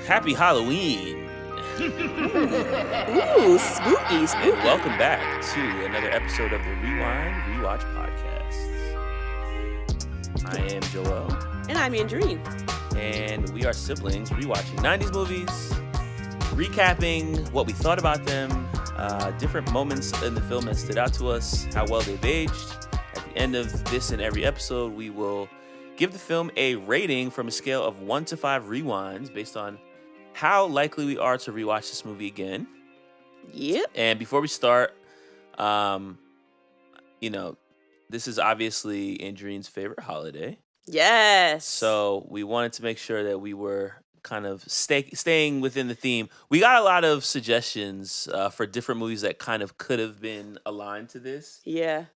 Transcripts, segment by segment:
Happy Halloween! Ooh, spooky. Welcome back to another episode of the Rewind Rewatch Podcast. I am Joel. And I'm Andrene. And we are siblings rewatching 90s movies, recapping what we thought about them, different moments in the film that stood out to us, how well they've aged. At the end of this and every episode, we will give the film a rating from a scale of 1 to 5 rewinds based on how likely we are to rewatch this movie again. Yep. And before we start, this is obviously Andrene's favorite holiday. Yes. So we wanted to make sure that we were kind of staying within the theme. We got a lot of suggestions for different movies that kind of could have been aligned to this. Yeah.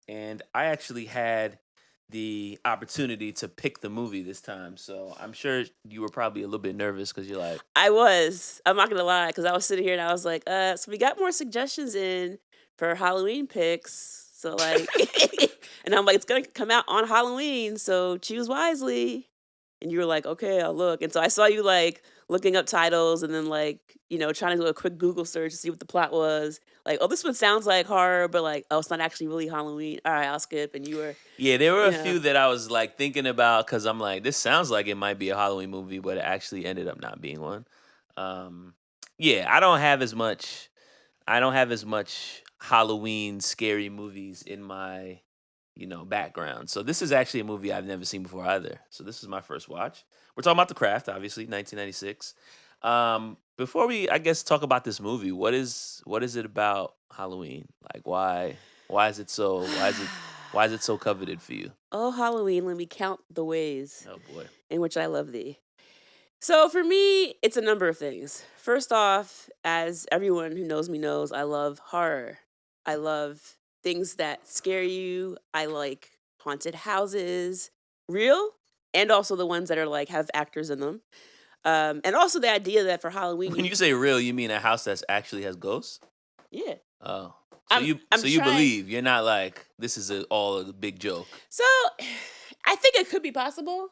And I actually had the opportunity to pick the movie this time. So I'm sure you were probably a little bit nervous because you're like... I was. I'm not going to lie, because I was sitting here and I was like, so we got more suggestions in for Halloween picks. So like, and I'm like, it's going to come out on Halloween, so choose wisely. And you were like, okay, I'll look. And so I saw you like looking up titles and then like, trying to do a quick Google search to see what the plot was. Like, oh, this one sounds like horror, but like, oh, it's not actually really Halloween. All right, I'll skip. And you were... Yeah, there were a few that I was like thinking about because I'm like, this sounds like it might be a Halloween movie, but it actually ended up not being one. I don't have as much Halloween scary movies in my, background. So this is actually a movie I've never seen before either. So this is my first watch. We're talking about The Craft, obviously, 1996. Before we, I guess, talk about this movie, what is it about Halloween? Like, why is it so coveted for you? Oh, Halloween, let me count the ways boy. In which I love thee. So for me, it's a number of things. First off, as everyone who knows me knows, I love horror. I love things that scare you. I like haunted houses, real, and also the ones that are like have actors in them. And also the idea that for Halloween... When you say real, you mean a house that actually has ghosts? Yeah. Oh. So you believe. You're not like, this is all a big joke. So, I think it could be possible.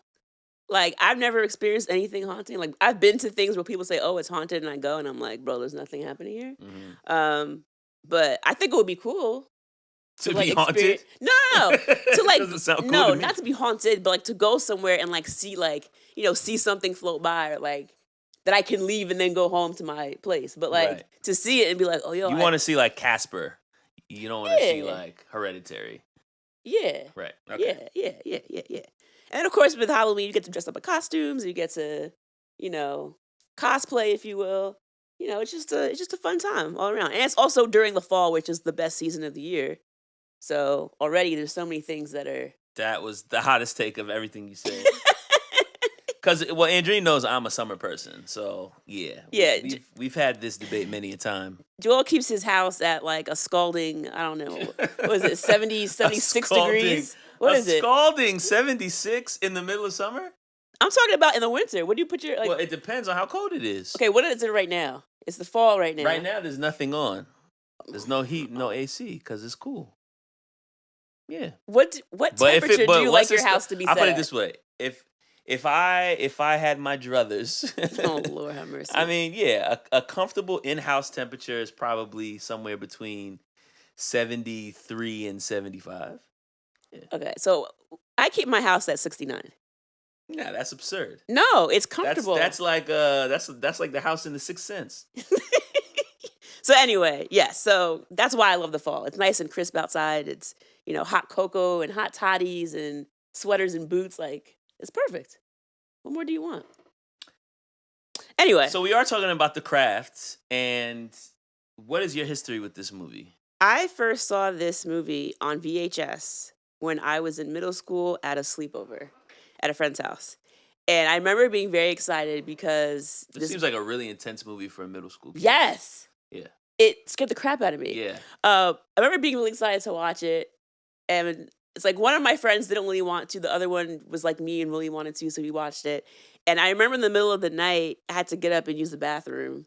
Like, I've never experienced anything haunting. Like, I've been to things where people say, oh, it's haunted, and I go, and I'm like, bro, there's nothing happening here. Mm-hmm. But I think it would be cool. To be haunted? No. To like, doesn't sound cool no, to me. not to be haunted, but like to go somewhere and like see like, see something float by or like that I can leave and then go home to my place. But like to see it and be like, oh, yo. You want to see like Casper. You don't want to see like Hereditary. Yeah. Right. Okay. Yeah. And of course with Halloween, you get to dress up in costumes. You get to, cosplay, if you will. It's just a fun time all around. And it's also during the fall, which is the best season of the year. So already there's so many things that are... That was the hottest take of everything you said. Because, Andrene knows I'm a summer person. So, yeah. We've had this debate many a time. Joel keeps his house at like a scalding, I don't know, what is it, 76 degrees? What is it? Scalding 76 in the middle of summer? I'm talking about in the winter. What do you put your... Well, it depends on how cold it is. Okay, what is it right now? It's the fall right now. Right now, there's nothing on. There's no heat, no AC, because it's cool. Yeah. What temperature do you like your house to be set? I'll put it this way. If I had my druthers... Oh, Lord have mercy. I mean, yeah, a comfortable in-house temperature is probably somewhere between 73 and 75. Yeah. Okay, so I keep my house at 69. Nah, that's absurd. No, it's comfortable. That's like the house in The Sixth Sense. So anyway, yes. So that's why I love the fall. It's nice and crisp outside. It's hot cocoa and hot toddies and sweaters and boots. Like it's perfect. What more do you want? Anyway, so we are talking about The Craft, and what is your history with this movie? I first saw this movie on VHS when I was in middle school at a sleepover at a friend's house. And I remember being very excited because... This seems like a really intense movie for a middle school kid. Yes. Yeah. It scared the crap out of me. Yeah. I remember being really excited to watch it. And it's like one of my friends didn't really want to. The other one was like me and really wanted to, so we watched it. And I remember in the middle of the night, I had to get up and use the bathroom.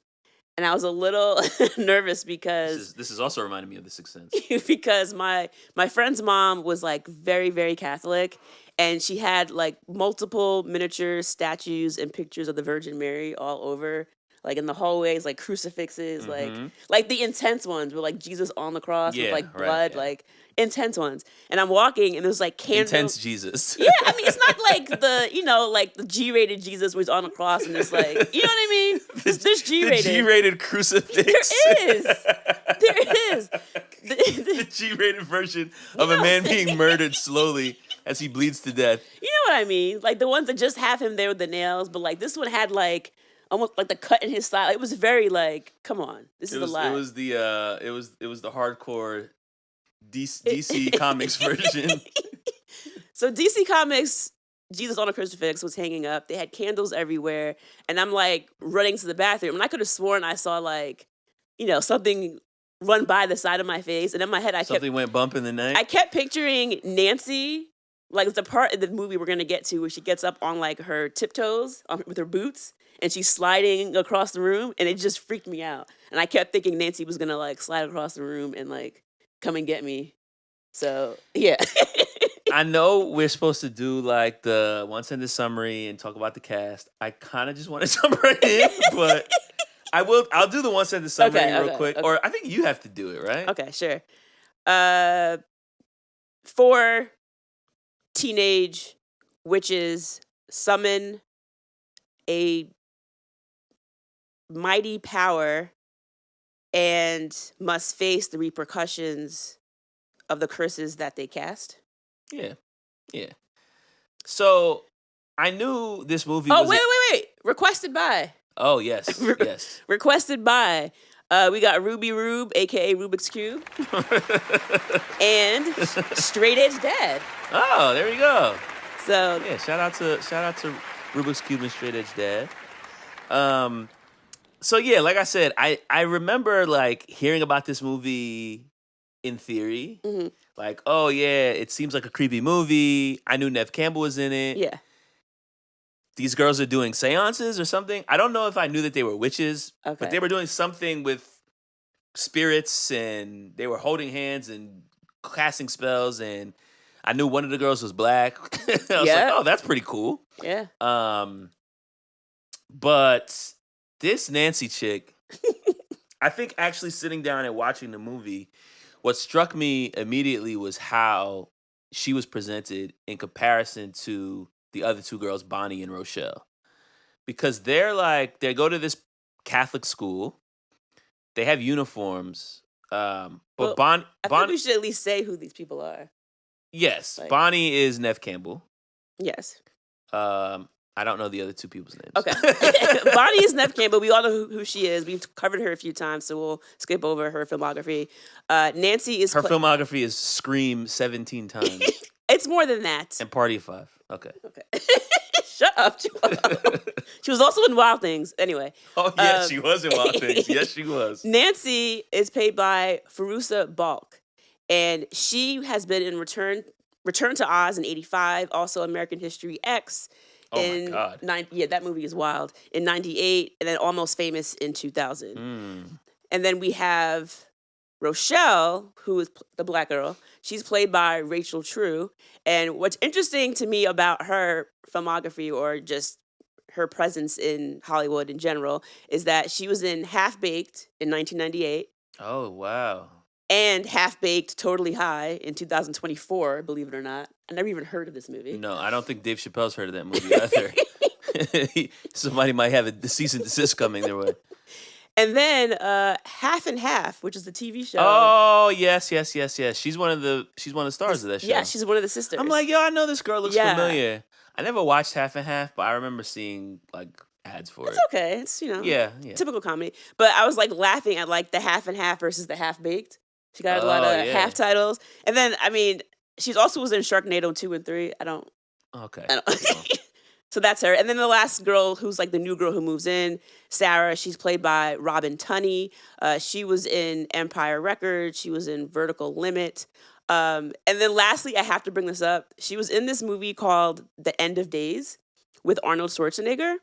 and I was a little nervous because This is also reminding me of The Sixth Sense. because my friend's mom was like very, very Catholic, and she had like multiple miniature statues and pictures of the Virgin Mary all over, like in the hallways, like crucifixes, like the intense ones with like Jesus on the cross with like blood, like intense ones. And I'm walking, and there's like candles. Intense Jesus. Yeah, I mean, it's not like like the G-rated Jesus where he's on the cross and it's like, you know what I mean? There's G-rated. The G-rated crucifix. There is. There is. The G-rated version of a man being murdered slowly as he bleeds to death. You know what I mean? Like the ones that just have him there with the nails, but like this one had like almost like the cut in his style. It was very like, come on, this is a lot. It was the hardcore DC Comics version. So DC Comics, Jesus on a crucifix was hanging up. They had candles everywhere, and I'm like running to the bathroom, and I could have sworn I saw like, something run by the side of my face, and in my head something went bump in the night. I kept picturing Nancy, like it's the part of the movie we're gonna get to where she gets up on like her tiptoes with her boots, and she's sliding across the room, and it just freaked me out. And I kept thinking Nancy was gonna like slide across the room and like come and get me. So yeah. I know we're supposed to do like the one sentence summary and talk about the cast. I kind of just want to jump right in, but I'll do the one sentence summary real quick. Okay. Or I think you have to do it, right? Okay, sure. 4 teenage witches summon a mighty power and must face the repercussions of the curses that they cast. Yeah. So I knew this movie. Oh, wait! Requested by. Oh yes, yes. Requested by. We got Ruby Rube, aka Rubik's Cube, and Straight Edge Dad. Oh, there we go. So yeah, shout out to Rubik's Cube and Straight Edge Dad. So yeah, like I said, I remember like hearing about this movie in theory. Mm-hmm. Like, oh yeah, it seems like a creepy movie. I knew Neve Campbell was in it. Yeah. These girls are doing seances or something. I don't know if I knew that they were witches, okay, but they were doing something with spirits, and they were holding hands and casting spells, and I knew one of the girls was black. I was like, oh, that's pretty cool. Yeah. But this Nancy chick, I think actually sitting down and watching the movie, what struck me immediately was how she was presented in comparison to the other two girls, Bonnie and Rochelle. Because they go to this Catholic school. They have uniforms. But Bonnie... I think we should at least say who these people are. Yes. Like, Bonnie is Neve Campbell. Yes. I don't know the other two people's names. Okay. Bonnie is Neve Campbell. We all know who she is. We've covered her a few times, so we'll skip over her filmography. Nancy is... Her filmography is Scream 17 times. It's more than that. And Party of 5. Okay. Shut up, Joelle. She was also in Wild Things. Anyway. Oh, yeah, she was in Wild Things. Yes, she was. Nancy is played by Fairuza Balk. And she has been in Return to Oz in 85, also American History X. Oh, my God. That movie is wild. In 98, and then Almost Famous in 2000. And then we have Rochelle, who is the black girl. She's played by Rachel True. And what's interesting to me about her filmography, or just her presence in Hollywood in general, is that she was in Half Baked in 1998. Oh, wow. And Half Baked Totally High in 2024, believe it or not. I never even heard of this movie. No, I don't think Dave Chappelle's heard of that movie either. Somebody might have a cease and desist coming their way. And then Half and Half, which is the TV show. Oh, yes. She's one of the stars of that show. Yeah, she's one of the sisters. I'm like, yo, I know this girl looks familiar. I never watched Half and Half, but I remember seeing like ads for it. It's okay. It's, yeah. Typical comedy. But I was like laughing at like the Half and Half versus the Half Baked. She got a lot of half titles. And then, I mean, she's also was in Sharknado 2 and 3. Okay. So that's her. And then the last girl, who's like the new girl who moves in, Sarah, she's played by Robin Tunney. She was in Empire Records. She was in Vertical Limit. And then lastly, I have to bring this up. She was in this movie called The End of Days with Arnold Schwarzenegger.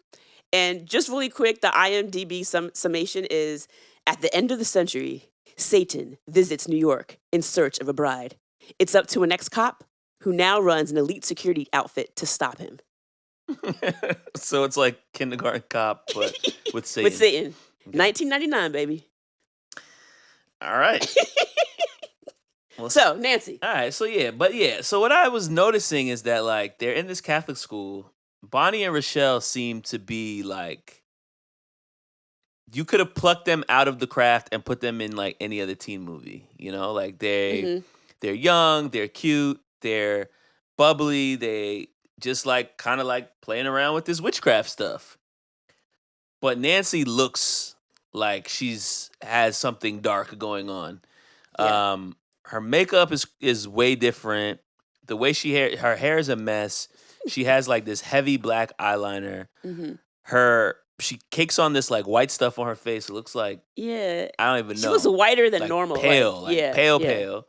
And just really quick, the IMDb summation is, at the end of the century, Satan visits New York in search of a bride. It's up to an ex-cop who now runs an elite security outfit to stop him. So it's like Kindergarten Cop, but with Satan. With Satan. Okay. 1999, baby. All right. Well, so, Nancy. All right. So what I was noticing is that, like, they're in this Catholic school. Bonnie and Rochelle seem to be, like, you could have plucked them out of The Craft and put them in, like, any other teen movie. You know, like, they're young, they're cute, they're bubbly, they just, like, kind of like playing around with this witchcraft stuff. But Nancy looks like has something dark going on. Yeah. Her makeup is way different. The way her hair is a mess. She has like this heavy black eyeliner. She cakes on this like white stuff on her face. It looks like I don't even know. She looks whiter than like normal. Pale, pale.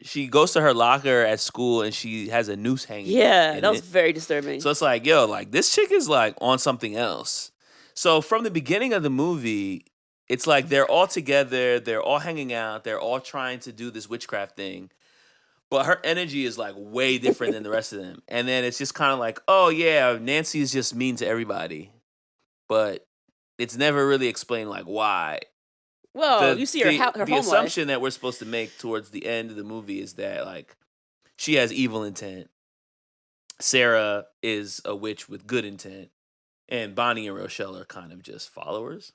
She goes to her locker at school and she has a noose hanging. Yeah, that was very disturbing. So it's like, yo, like this chick is like on something else. So from the beginning of the movie, it's like they're all together, they're all hanging out, they're all trying to do this witchcraft thing. But her energy is like way different than the rest of them. And then it's just kind of like, oh yeah, Nancy is just mean to everybody. But it's never really explained like why. Well, you see her home life. The assumption that we're supposed to make towards the end of the movie is that like she has evil intent. Sarah is a witch with good intent. And Bonnie and Rochelle are kind of just followers.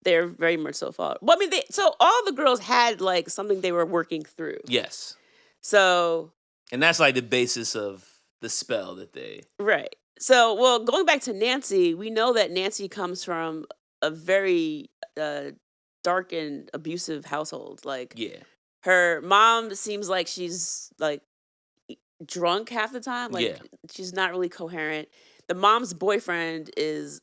They're very much so followers. Well, I mean, so all the girls had like something they were working through. Yes. So. And that's like the basis of the spell that they. Right. So, well, going back to Nancy, we know that Nancy comes from a very dark and abusive household. Like, yeah, her mom seems like she's like drunk half the time. Like, she's not really coherent. The mom's boyfriend is,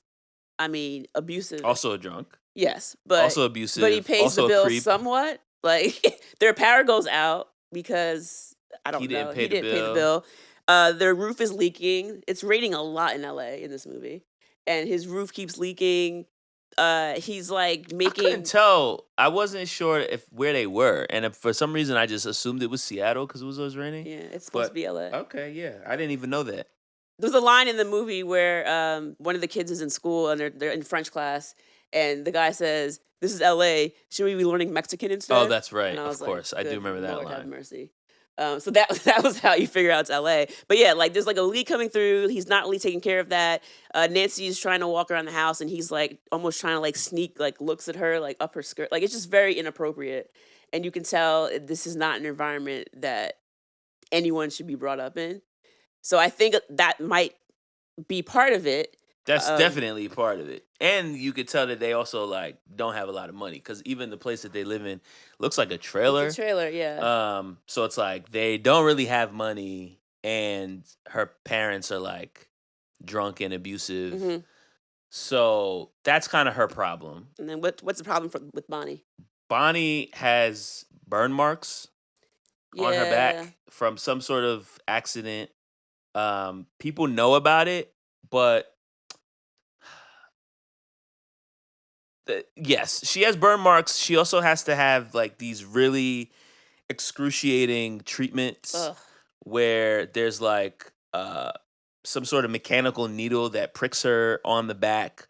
I mean, abusive. Also a drunk. Yes, but also abusive. But he pays the bills somewhat. Like, their power goes out because he didn't pay the bill. Their roof is leaking. It's raining a lot in LA in this movie, and his roof keeps leaking. He's like making. I couldn't tell. I wasn't sure where they were, and for some reason, I just assumed it was Seattle because it was always raining. Yeah, it's supposed to be LA. Okay, yeah, I didn't even know that. There's a line in the movie where one of the kids is in school and they're in French class, and the guy says, "This is LA. Should we be learning Mexican instead?" Oh, that's right. Of course, I do remember that Lord line. Have mercy. So that was how you figure out it's LA. But yeah, like there's like a leak coming through. He's not really taking care of that. Nancy's trying to walk around the house and he's like almost trying to like sneak like looks at her like up her skirt. Like it's just very inappropriate. And you can tell this is not an environment that anyone should be brought up in. So I think that might be part of it. That's definitely part of it. And you could tell that they also like don't have a lot of money because even the place that they live in looks like a trailer. It's a trailer, yeah. So it's like they don't really have money and her parents are like drunk and abusive. Mm-hmm. So that's kind of her problem. And then what's the problem with Bonnie? Bonnie has burn marks on her back from some sort of accident. People know about it, but yes, she has burn marks. She also has to have like these really excruciating treatments where there's like some sort of mechanical needle that pricks her on the back.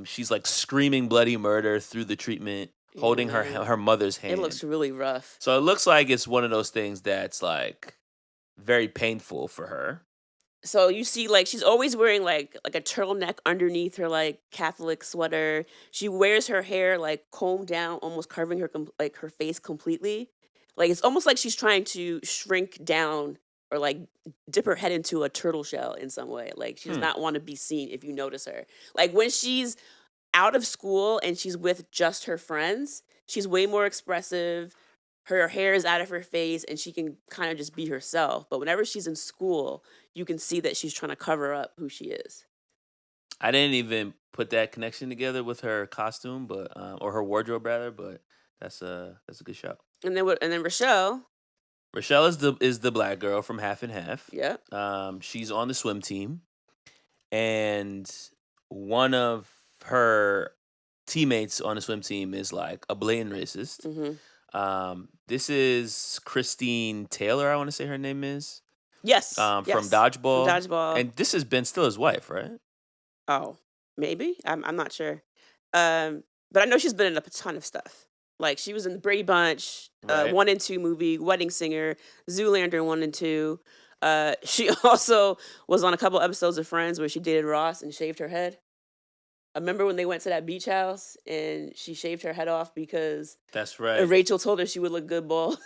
She's like screaming bloody murder through the treatment, holding her mother's hand. It looks really rough. So it looks like it's one of those things that's like very painful for her. So you see, like, she's always wearing, like a turtleneck underneath her, like, Catholic sweater. She wears her hair, like, combed down, almost covering her, her face completely. Like, it's almost like she's trying to shrink down or, like, dip her head into a turtle shell in some way. Like, she does not want to be seen if you notice her. Like, when she's out of school and she's with just her friends, she's way more expressive. Her hair is out of her face and she can kind of just be herself. But whenever she's in school, you can see that she's trying to cover up who she is. I didn't even put that connection together with her costume, but or her wardrobe rather. But that's a good shout. And then Rochelle. Rochelle is the black girl from Half and Half. Yeah. She's on the swim team, and one of her teammates on the swim team is like a blatant racist. This is Christine Taylor, I want to say her name is. Yes. From From Dodgeball. Dodgeball. And this is Ben Stiller's wife, right? Oh, maybe. I'm not sure. But I know she's been in a ton of stuff. Like she was in the Brady Bunch, Right. 1 and 2 movie, Wedding Singer, Zoolander 1 and 2. She also was on a couple episodes of Friends where she dated Ross and shaved her head. I remember when they went to that beach house and she shaved her head off because That's right. Rachel told her she would look good bald.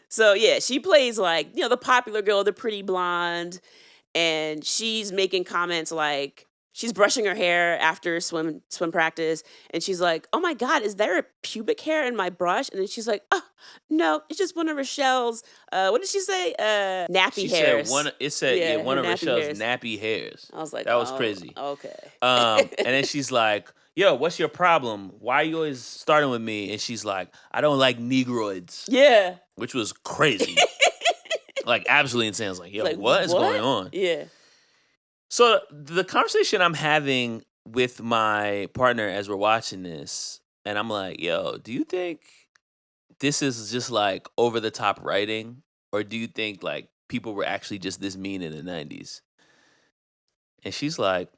So yeah, she plays like, the popular girl, the pretty blonde, and she's making comments like she's brushing her hair after swim practice, and she's like, "Oh my God, is there a pubic hair in my brush?" And then she's like, "Oh no, it's just one of Rochelle's." What did she say? Nappy hairs. Said one of nappy Rochelle's hairs. nappy hairs. I was like, that was crazy. Okay. And then she's like, "Yo, what's your problem? Why are you always starting with me?" And she's like, "I don't like Negroids." Yeah. Which was crazy. Like absolutely insane. I was like, "Yo, Like, what is going on?" Yeah. So the conversation I'm having with my partner as we're watching this, and I'm like, "Yo, do you think this is just like over the top writing, or do you think like people were actually just this mean in the 90s?" And she's like,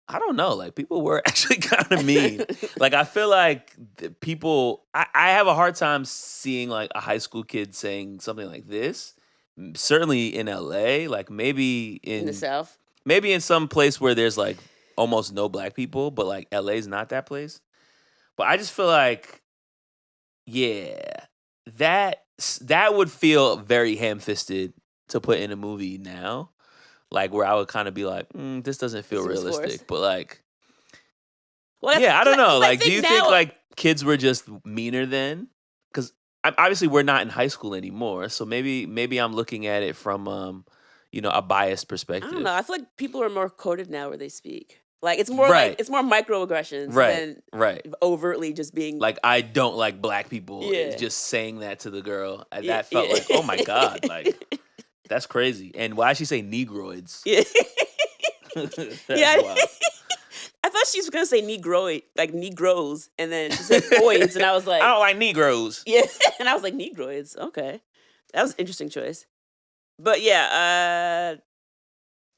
"I don't know. Like people were actually kind of mean. Like I feel like people. I have a hard time seeing like a high school kid saying something like this. Certainly in LA, like maybe In the South. maybe in some place where there's like almost no black people, but like LA's not that place. But I just feel like, yeah, that would feel very ham-fisted to put in a movie now. Like where I would kind of be like, this doesn't feel This seems realistic. forced. But like, Well, yeah, I don't know. Like, do you think now- like kids were just meaner then? Because obviously we're not in high school anymore, so maybe I'm looking at it from a biased perspective. I don't know. I feel like people are more coded now where they speak. Like it's more Right. like it's more microaggressions Right, than right. overtly just being Like I don't like black people. Yeah. Just saying that to the girl. Yeah, That felt yeah. like, oh my God, like that's crazy. And why'd she say Negroids? Yeah. That's Yeah. wild. I thought she was gonna say Negroid, like Negroes, and then she said boys, and I was like, I don't like Negroes. yeah, and I was like Negroids. Okay, that was an interesting choice. But yeah,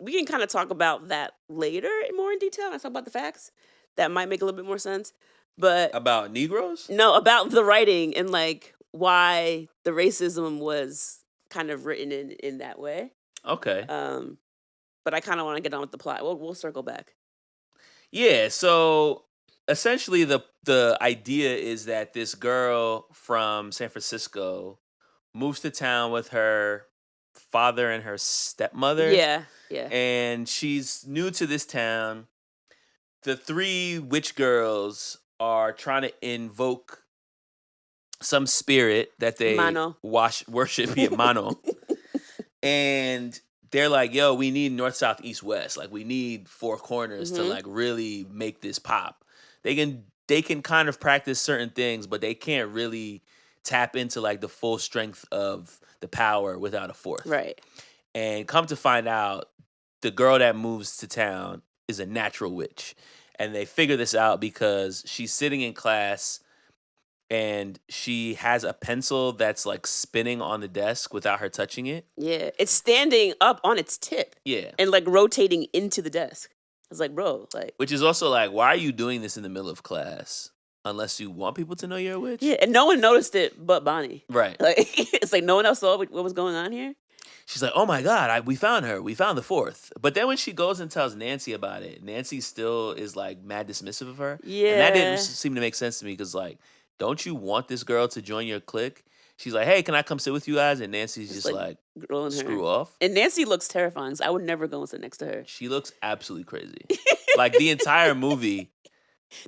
we can kind of talk about that later more in detail. I talk about the facts that might make a little bit more sense. But About Negroes? no, about the writing and like why the racism was kind of written in that way. Okay. But I kind of want to get on with the plot. We'll circle back. Yeah, so essentially the idea is that this girl from San Francisco moves to town with her father and her stepmother. Yeah. And she's new to this town. The 3 witch girls are trying to invoke some spirit that they Mano. worship, Mano. And they're like, "Yo, we need north, south, east, west. Like we need 4 corners to like really make this pop." They can kind of practice certain things, but they can't really tap into like the full strength of the power without a 4th. Right. And come to find out, the girl that moves to town is a natural witch. And they figure this out because she's sitting in class and she has a pencil that's like spinning on the desk without her touching it. Yeah. It's standing up on its tip. Yeah. And like rotating into the desk. I was like, bro, like. Which is also like, why are you doing this in the middle of class? Unless you want people to know you're a witch? Yeah. And no one noticed it but Bonnie. Right. Like, it's like no one else saw what was going on here. She's like, "Oh my God, we found her. We found the 4th." But then when she goes and tells Nancy about it, Nancy still is like mad dismissive of her. Yeah. And that didn't seem to make sense to me because like, don't you want this girl to join your clique? She's like, "Hey, can I come sit with you guys?" And Nancy's just like screw off. And Nancy looks terrifying. So I would never go and sit next to her. She looks absolutely crazy. Like the entire movie.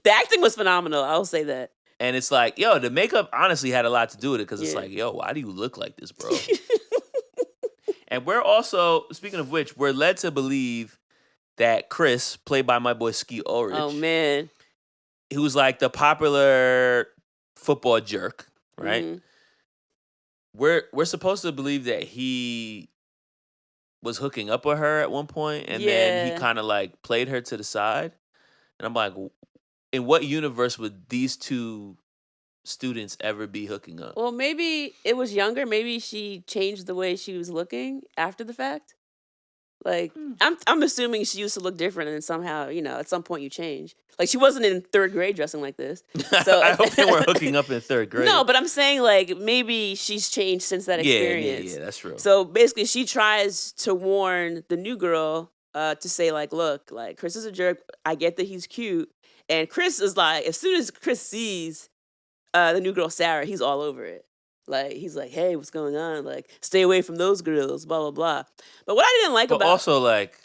The acting was phenomenal. I'll say that. And it's like, yo, the makeup honestly had a lot to do with it because it's Yeah. like, yo, why do you look like this, bro? And we're also, speaking of which, we're led to believe that Chris, played by my boy Ski Ulrich, Oh man. who's like the popular football jerk, right? Mhm. We're supposed to believe that he was hooking up with her at one point, and then he Yeah. kind of like played her to the side. And I'm like, in what universe would these two students ever be hooking up? Well, maybe it was younger. Maybe she changed the way she was looking after the fact. Like, I'm assuming she used to look different, and then somehow, at some point you change. Like, she wasn't in third grade dressing like this. So I hope they weren't hooking up in third grade. No, but I'm saying, like, maybe she's changed since that experience. Yeah, that's true. So basically, she tries to warn the new girl to say, like, look, like, Chris is a jerk. I get that he's cute. And Chris is like, as soon as Chris sees the new girl, Sarah, he's all over it. Like, he's like, hey, what's going on? Like, stay away from those girls, blah, blah, blah. But what I didn't like but about... also, like,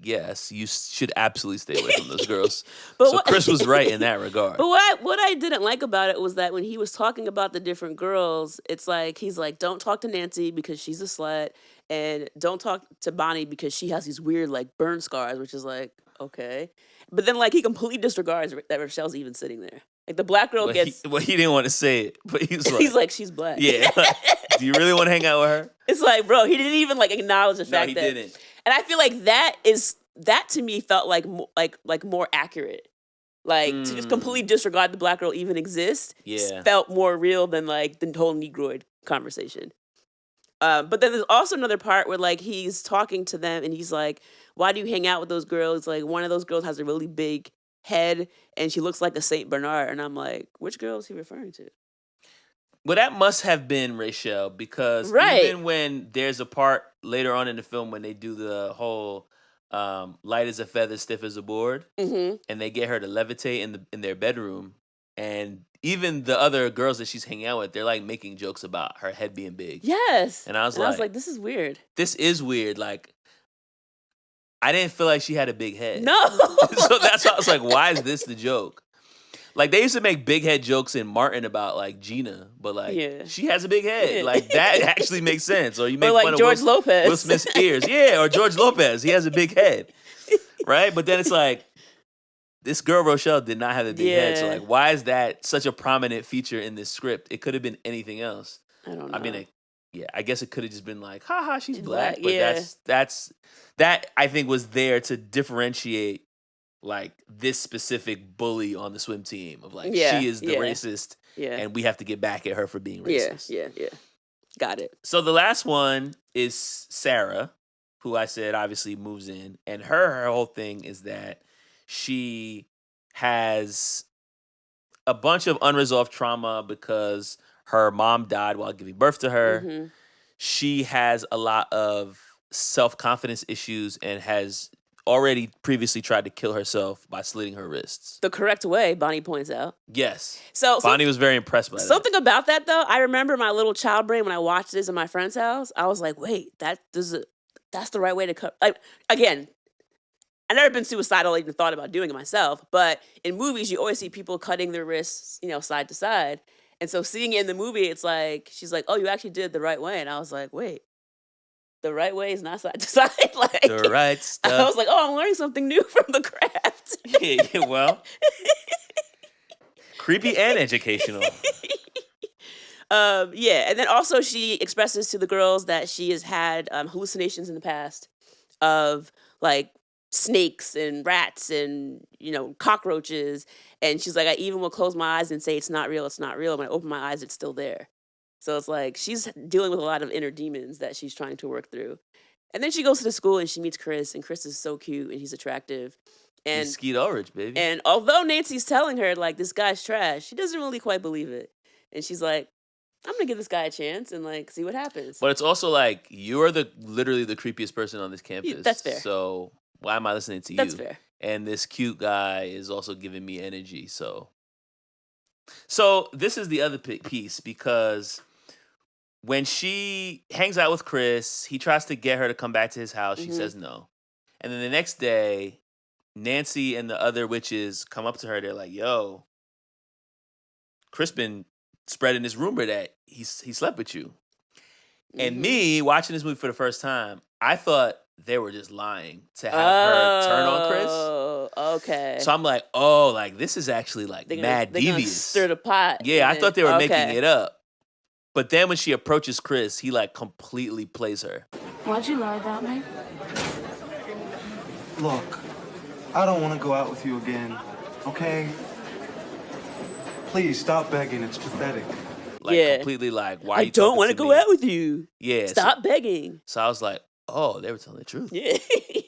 yes, you should absolutely stay away from those girls. But so Chris was right in that regard. But what I didn't like about it was that when he was talking about the different girls, it's like, he's like, don't talk to Nancy because she's a slut, and don't talk to Bonnie because she has these weird, like, burn scars, which is like, okay. But then, like, he completely disregards that Rochelle's even sitting there. Like, the black girl gets... He didn't want to say it, but he's like... she's black. Yeah. Do you really want to hang out with her? It's like, bro, he didn't even, like, acknowledge the fact that... No, he didn't. And I feel like that to me felt like more accurate. Like, to just completely disregard the black girl even exists felt more real than, like, the whole Negroid conversation. But then there's also another part where, like, he's talking to them and he's like, why do you hang out with those girls? Like, one of those girls has a really big head and she looks like a Saint Bernard. And I'm like, which girl is he referring to? Well, that must have been Rochelle, because even when there's a part later on in the film when they do the whole light as a feather, stiff as a board, and they get her to levitate in their bedroom, and even the other girls that she's hanging out with, they're like making jokes about her head being big. Yes. And I was like, this is weird. This is weird. Like, I didn't feel like she had a big head. No. So that's why I was like, why is this the joke? Like, they used to make big head jokes in Martin about, like, Gina, but, like, she has a big head. Yeah. Like, that actually makes sense. Or you make like fun George of Lopez. Will Smith's ears. Yeah, or George Lopez. He has a big head. Right? But then it's like, this girl, Rochelle, did not have a big head. So, like, why is that such a prominent feature in this script? It could have been anything else. I don't know. I mean, I guess it could have just been like, haha, she's black. black, But that I think was there to differentiate, like, this specific bully on the swim team of, like, she is the racist, and we have to get back at her for being racist. Yeah. Got it. So the last one is Sarah, who I said obviously moves in, and her whole thing is that she has a bunch of unresolved trauma because her mom died while giving birth to her. She has a lot of self-confidence issues and has already previously tried to kill herself by slitting her wrists. The correct way, Bonnie points out. Yes. So Bonnie was very impressed by that. Something about that, though, I remember my little child brain when I watched this in my friend's house. I was like, wait, that's the right way to cut. Like, again, I've never been suicidal, even thought about doing it myself. But in movies, you always see people cutting their wrists, side to side. And so seeing it in the movie, it's like, she's like, oh, you actually did it the right way. And I was like, wait. The right way is not side to side. Like, the right stuff. I was like, oh, I'm learning something new from The Craft. Yeah, well, creepy and educational. And then also she expresses to the girls that she has had hallucinations in the past of, like, snakes and rats and, cockroaches. And she's like, I even will close my eyes and say it's not real, it's not real. When I open my eyes, it's still there. So it's like she's dealing with a lot of inner demons that she's trying to work through. And then she goes to the school and she meets Chris, and Chris is so cute and he's attractive. And he's Skeet Ulrich, baby. And although Nancy's telling her, like, this guy's trash, she doesn't really quite believe it. And she's like, I'm going to give this guy a chance and, like, see what happens. But it's also like, you are literally the creepiest person on this campus. That's fair. So why am I listening to you? That's fair. And this cute guy is also giving me energy. So this is the other piece, because when she hangs out with Chris, he tries to get her to come back to his house. She says no. And then the next day, Nancy and the other witches come up to her. They're like, yo, Chris been spreading this rumor that he slept with you. And me, watching this movie for the first time, I thought they were just lying to have her turn on Chris. Oh, okay. So I'm like, oh, like, this is actually, like, mad devious. Stir the pot. Yeah, I thought they were making it up. But then when she approaches Chris, he, like, completely plays her. Why'd you lie about me? Look, I don't want to go out with you again, okay? Please stop begging. It's pathetic. Like Yeah. completely like, why are I you don't talking want to to go me? out with you. Yeah. Stop begging. So I was like, oh, they were telling the truth. Yeah.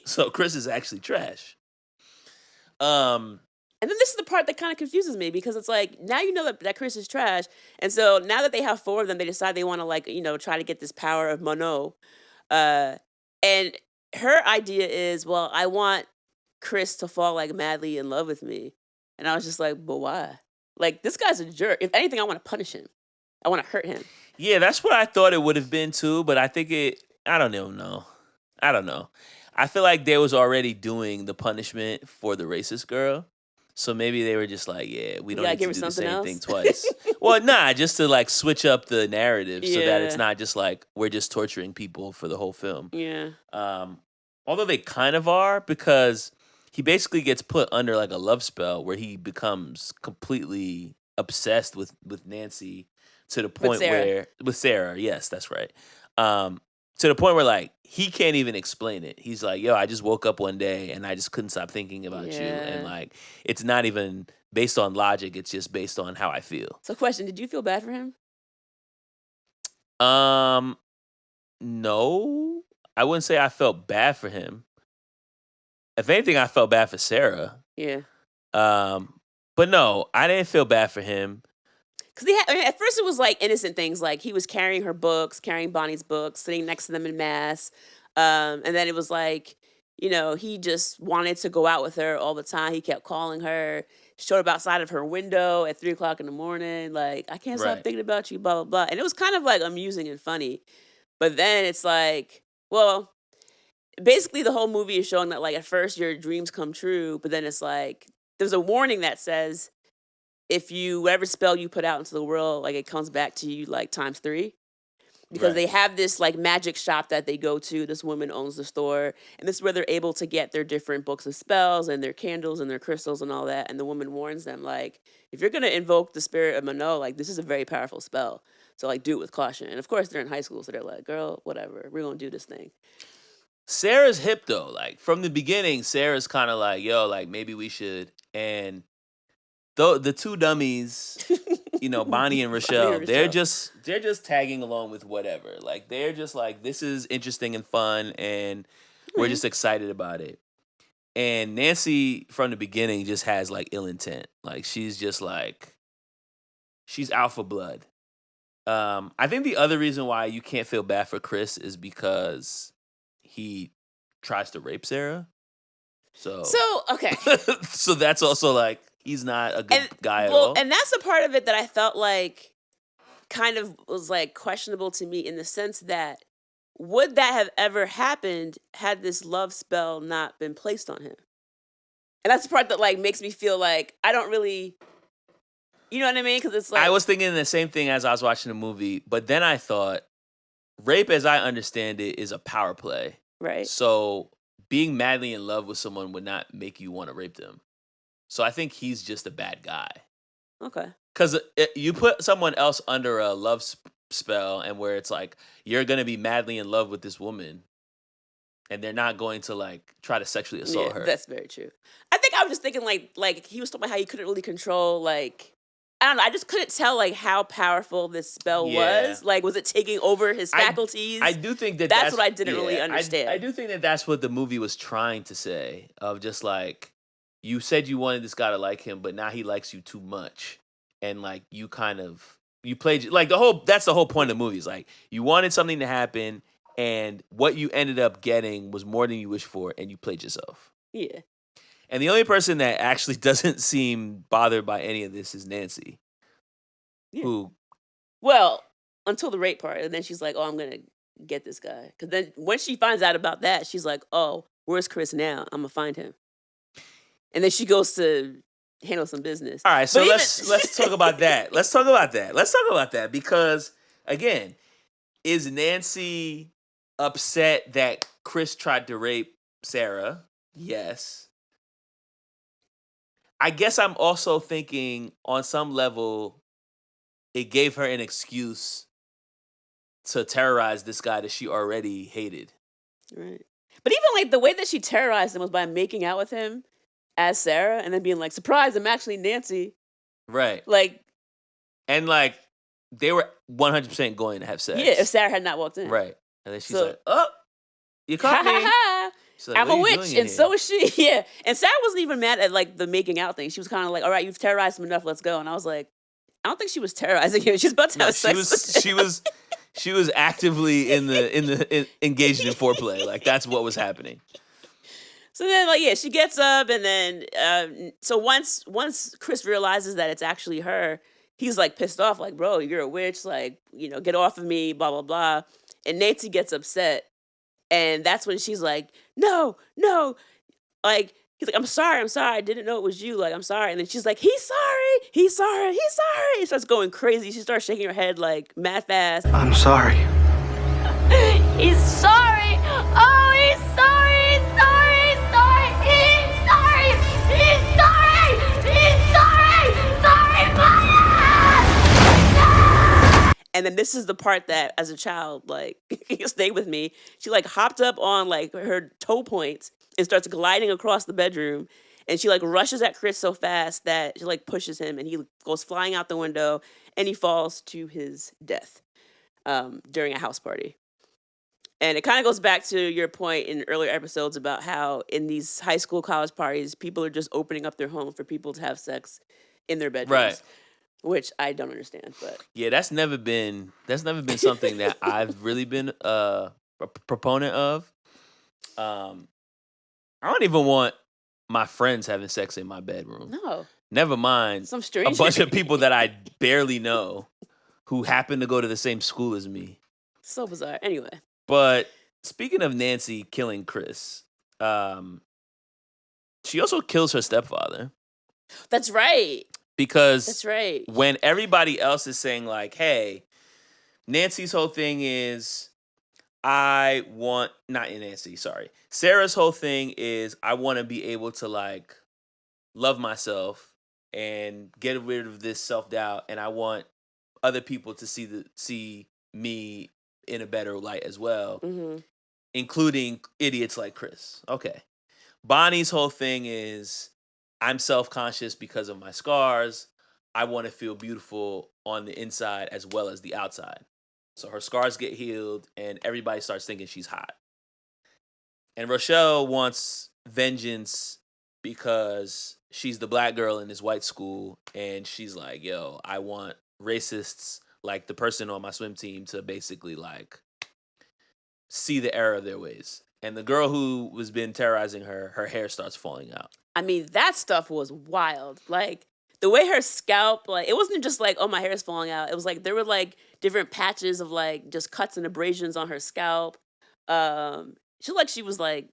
So Chris is actually trash. And then this is the part that kind of confuses me because it's like, now you know that Chris is trash. And so now that they have 4 of them, they decide they want to, like, try to get this power of Mono. And her idea is, well, I want Chris to fall like madly in love with me. And I was just like, but why? Like, this guy's a jerk. If anything, I want to punish him. I want to hurt him. Yeah, that's what I thought it would have been too, but I think I don't know. I don't know. I feel like they was already doing the punishment for the racist girl. So maybe they were just like, yeah, we don't gotta need give to her do the something same else? thing twice. Well, nah, just to like switch up the narrative so that it's Yeah. not just like we're just torturing people for the whole film. Yeah. Although they kind of are, because he basically gets put under like a love spell where he becomes completely obsessed with Nancy to the point Sarah. with Sarah, yes, that's right. To the point where like he can't even explain it. He's like, yo, I just woke up one day and I just couldn't stop thinking about you. And Yeah. like it's not even based on logic, it's just based on how I feel. So, question, did you feel bad for him? No. I wouldn't say I felt bad for him. If anything, I felt bad for Sarah. Yeah. But no, I didn't feel bad for him. Because at first it was like innocent things, like he was carrying her books, carrying Bonnie's books, sitting next to them in mass. And then it was like, he just wanted to go out with her all the time. He kept calling her, showed up outside of her window at 3:00 in the morning. Like, I can't stop Right. thinking about you, blah, blah, blah. And it was kind of like amusing and funny. But then it's like, well, basically the whole movie is showing that like at first your dreams come true, but then it's like, there's a warning that says, if you whatever spell you put out into the world, like it comes back to you like times 3. Because they Right. have this like magic shop that they go to. This woman owns the store, and this is where they're able to get their different books of spells and their candles and their crystals and all that. And the woman warns them, like, if you're gonna invoke the spirit of Mano, like this is a very powerful spell. So like do it with caution. And of course they're in high school, so they're like, girl, whatever, we're gonna do this thing. Sarah's hip though. Like from the beginning, Sarah's kind of like, yo, like maybe we should. And the two dummies, Bonnie and Rochelle, they're just tagging along with whatever. Like they're just like, this is interesting and fun, and we're just excited about it. And Nancy from the beginning just has like ill intent. Like she's just like, she's alpha blood. I think the other reason why you can't feel bad for Chris is because he tries to rape Sarah. So okay. so that's also like he's not a good guy at all. And that's a part of it that I felt like kind of was like questionable to me in the sense that would that have ever happened had this love spell not been placed on him? And that's the part that like makes me feel like I don't really, you know what I mean? Because it's like I was thinking the same thing as I was watching the movie, but then I thought rape, as I understand it, is a power play. right. So being madly in love with someone would not make you want to rape them. So I think he's just a bad guy. Okay. Because you put someone else under a love spell, and where it's like you're gonna be madly in love with this woman, and they're not going to like try to sexually assault her. That's very true. I think I was just thinking like he was talking about how he couldn't really control like. I don't know. I just couldn't tell like how powerful this spell was. Like, was it taking over his faculties? I do think that that's what I didn't really understand. I do think that that's what the movie was trying to say. Of just like, you said you wanted this guy to like him, but now he likes you too much, and like you played like that's the whole point of the movie. Is like you wanted something to happen, and what you ended up getting was more than you wished for, and you played yourself. Yeah. And the only person that actually doesn't seem bothered by any of this is Nancy. Yeah. Who? Well, until the rape part, and then she's like, "Oh, I'm gonna get this guy." Because then when she finds out about that, she's like, "Oh, where's Chris now? I'm gonna find him." And then she goes to handle some business. All right, so let's talk about that. Let's talk about that because again, is Nancy upset that Chris tried to rape Sarah? Yes. I guess I'm also thinking on some level it gave her an excuse to terrorize this guy that she already hated. Right. But even like the way that she terrorized him was by making out with him as Sarah and then being like, surprise, I'm actually Nancy. Right. Like, And like they were 100% going to have sex. yeah, if Sarah had not walked in. Right. And then she's So- like, oh, you Ha caught ha me. ha. She's like, I'm "What a are you witch, doing in and so here?" is she. Yeah. And Sarah wasn't even mad at like the making out thing. She was kind of like, all right, you've terrorized him enough, let's go. And I was like, I don't think she was terrorizing him. She's about to have sex with him. She was actively engaged in foreplay. Like that's what was happening. So then, like, yeah, she gets up, and then, so once Chris realizes that it's actually her, he's like pissed off, like, bro, you're a witch, like, you know, get off of me, blah blah blah. And Nancy gets upset, and that's when she's like, no, like. He's like, I'm sorry, I didn't know it was you, like, I'm sorry. And then she's like, he's sorry. He starts going crazy. She starts shaking her head, like, mad fast. I'm sorry. He's sorry. Oh, he's sorry. He's sorry. He's sorry. He's sorry. He's sorry. He's sorry. Sorry, Mama. And then this is the part that, as a child, like, stayed with me. She, like, hopped up on, like, her toe points and starts gliding across the bedroom. And she, like, rushes at Chris so fast that she, like, pushes him. And he goes flying out the window. And he falls to his death during a house party. And it kind of goes back to your point in earlier episodes about how in these high school, college parties, people are just opening up their home for people to have sex in their bedrooms. Right. Which I don't understand, but Yeah, that's never been something that I've really been a proponent of. I don't even want my friends having sex in my bedroom. no. Never mind Some a stranger. bunch of people that I barely know who happen to go to the same school as me. So bizarre. Anyway. But speaking of Nancy killing Chris, she also kills her stepfather. That's right. Because That's right. when everybody else is saying like, hey, Nancy's whole thing is Sarah's whole thing is I want to be able to like love myself and get rid of this self-doubt, and I want other people to see me in a better light as well, including idiots like Chris. Okay. Bonnie's whole thing is I'm self-conscious because of my scars. I want to feel beautiful on the inside as well as the outside. So her scars get healed and everybody starts thinking she's hot. And Rochelle wants vengeance because she's the black girl in this white school, and she's like, yo, I want racists like the person on my swim team to basically like see the error of their ways. And the girl who was been terrorizing her hair starts falling out. I mean, that stuff was wild. Like, the way her scalp, like, it wasn't just like, oh, my hair is falling out. It was like, there were like different patches of like just cuts and abrasions on her scalp. She looked like she was like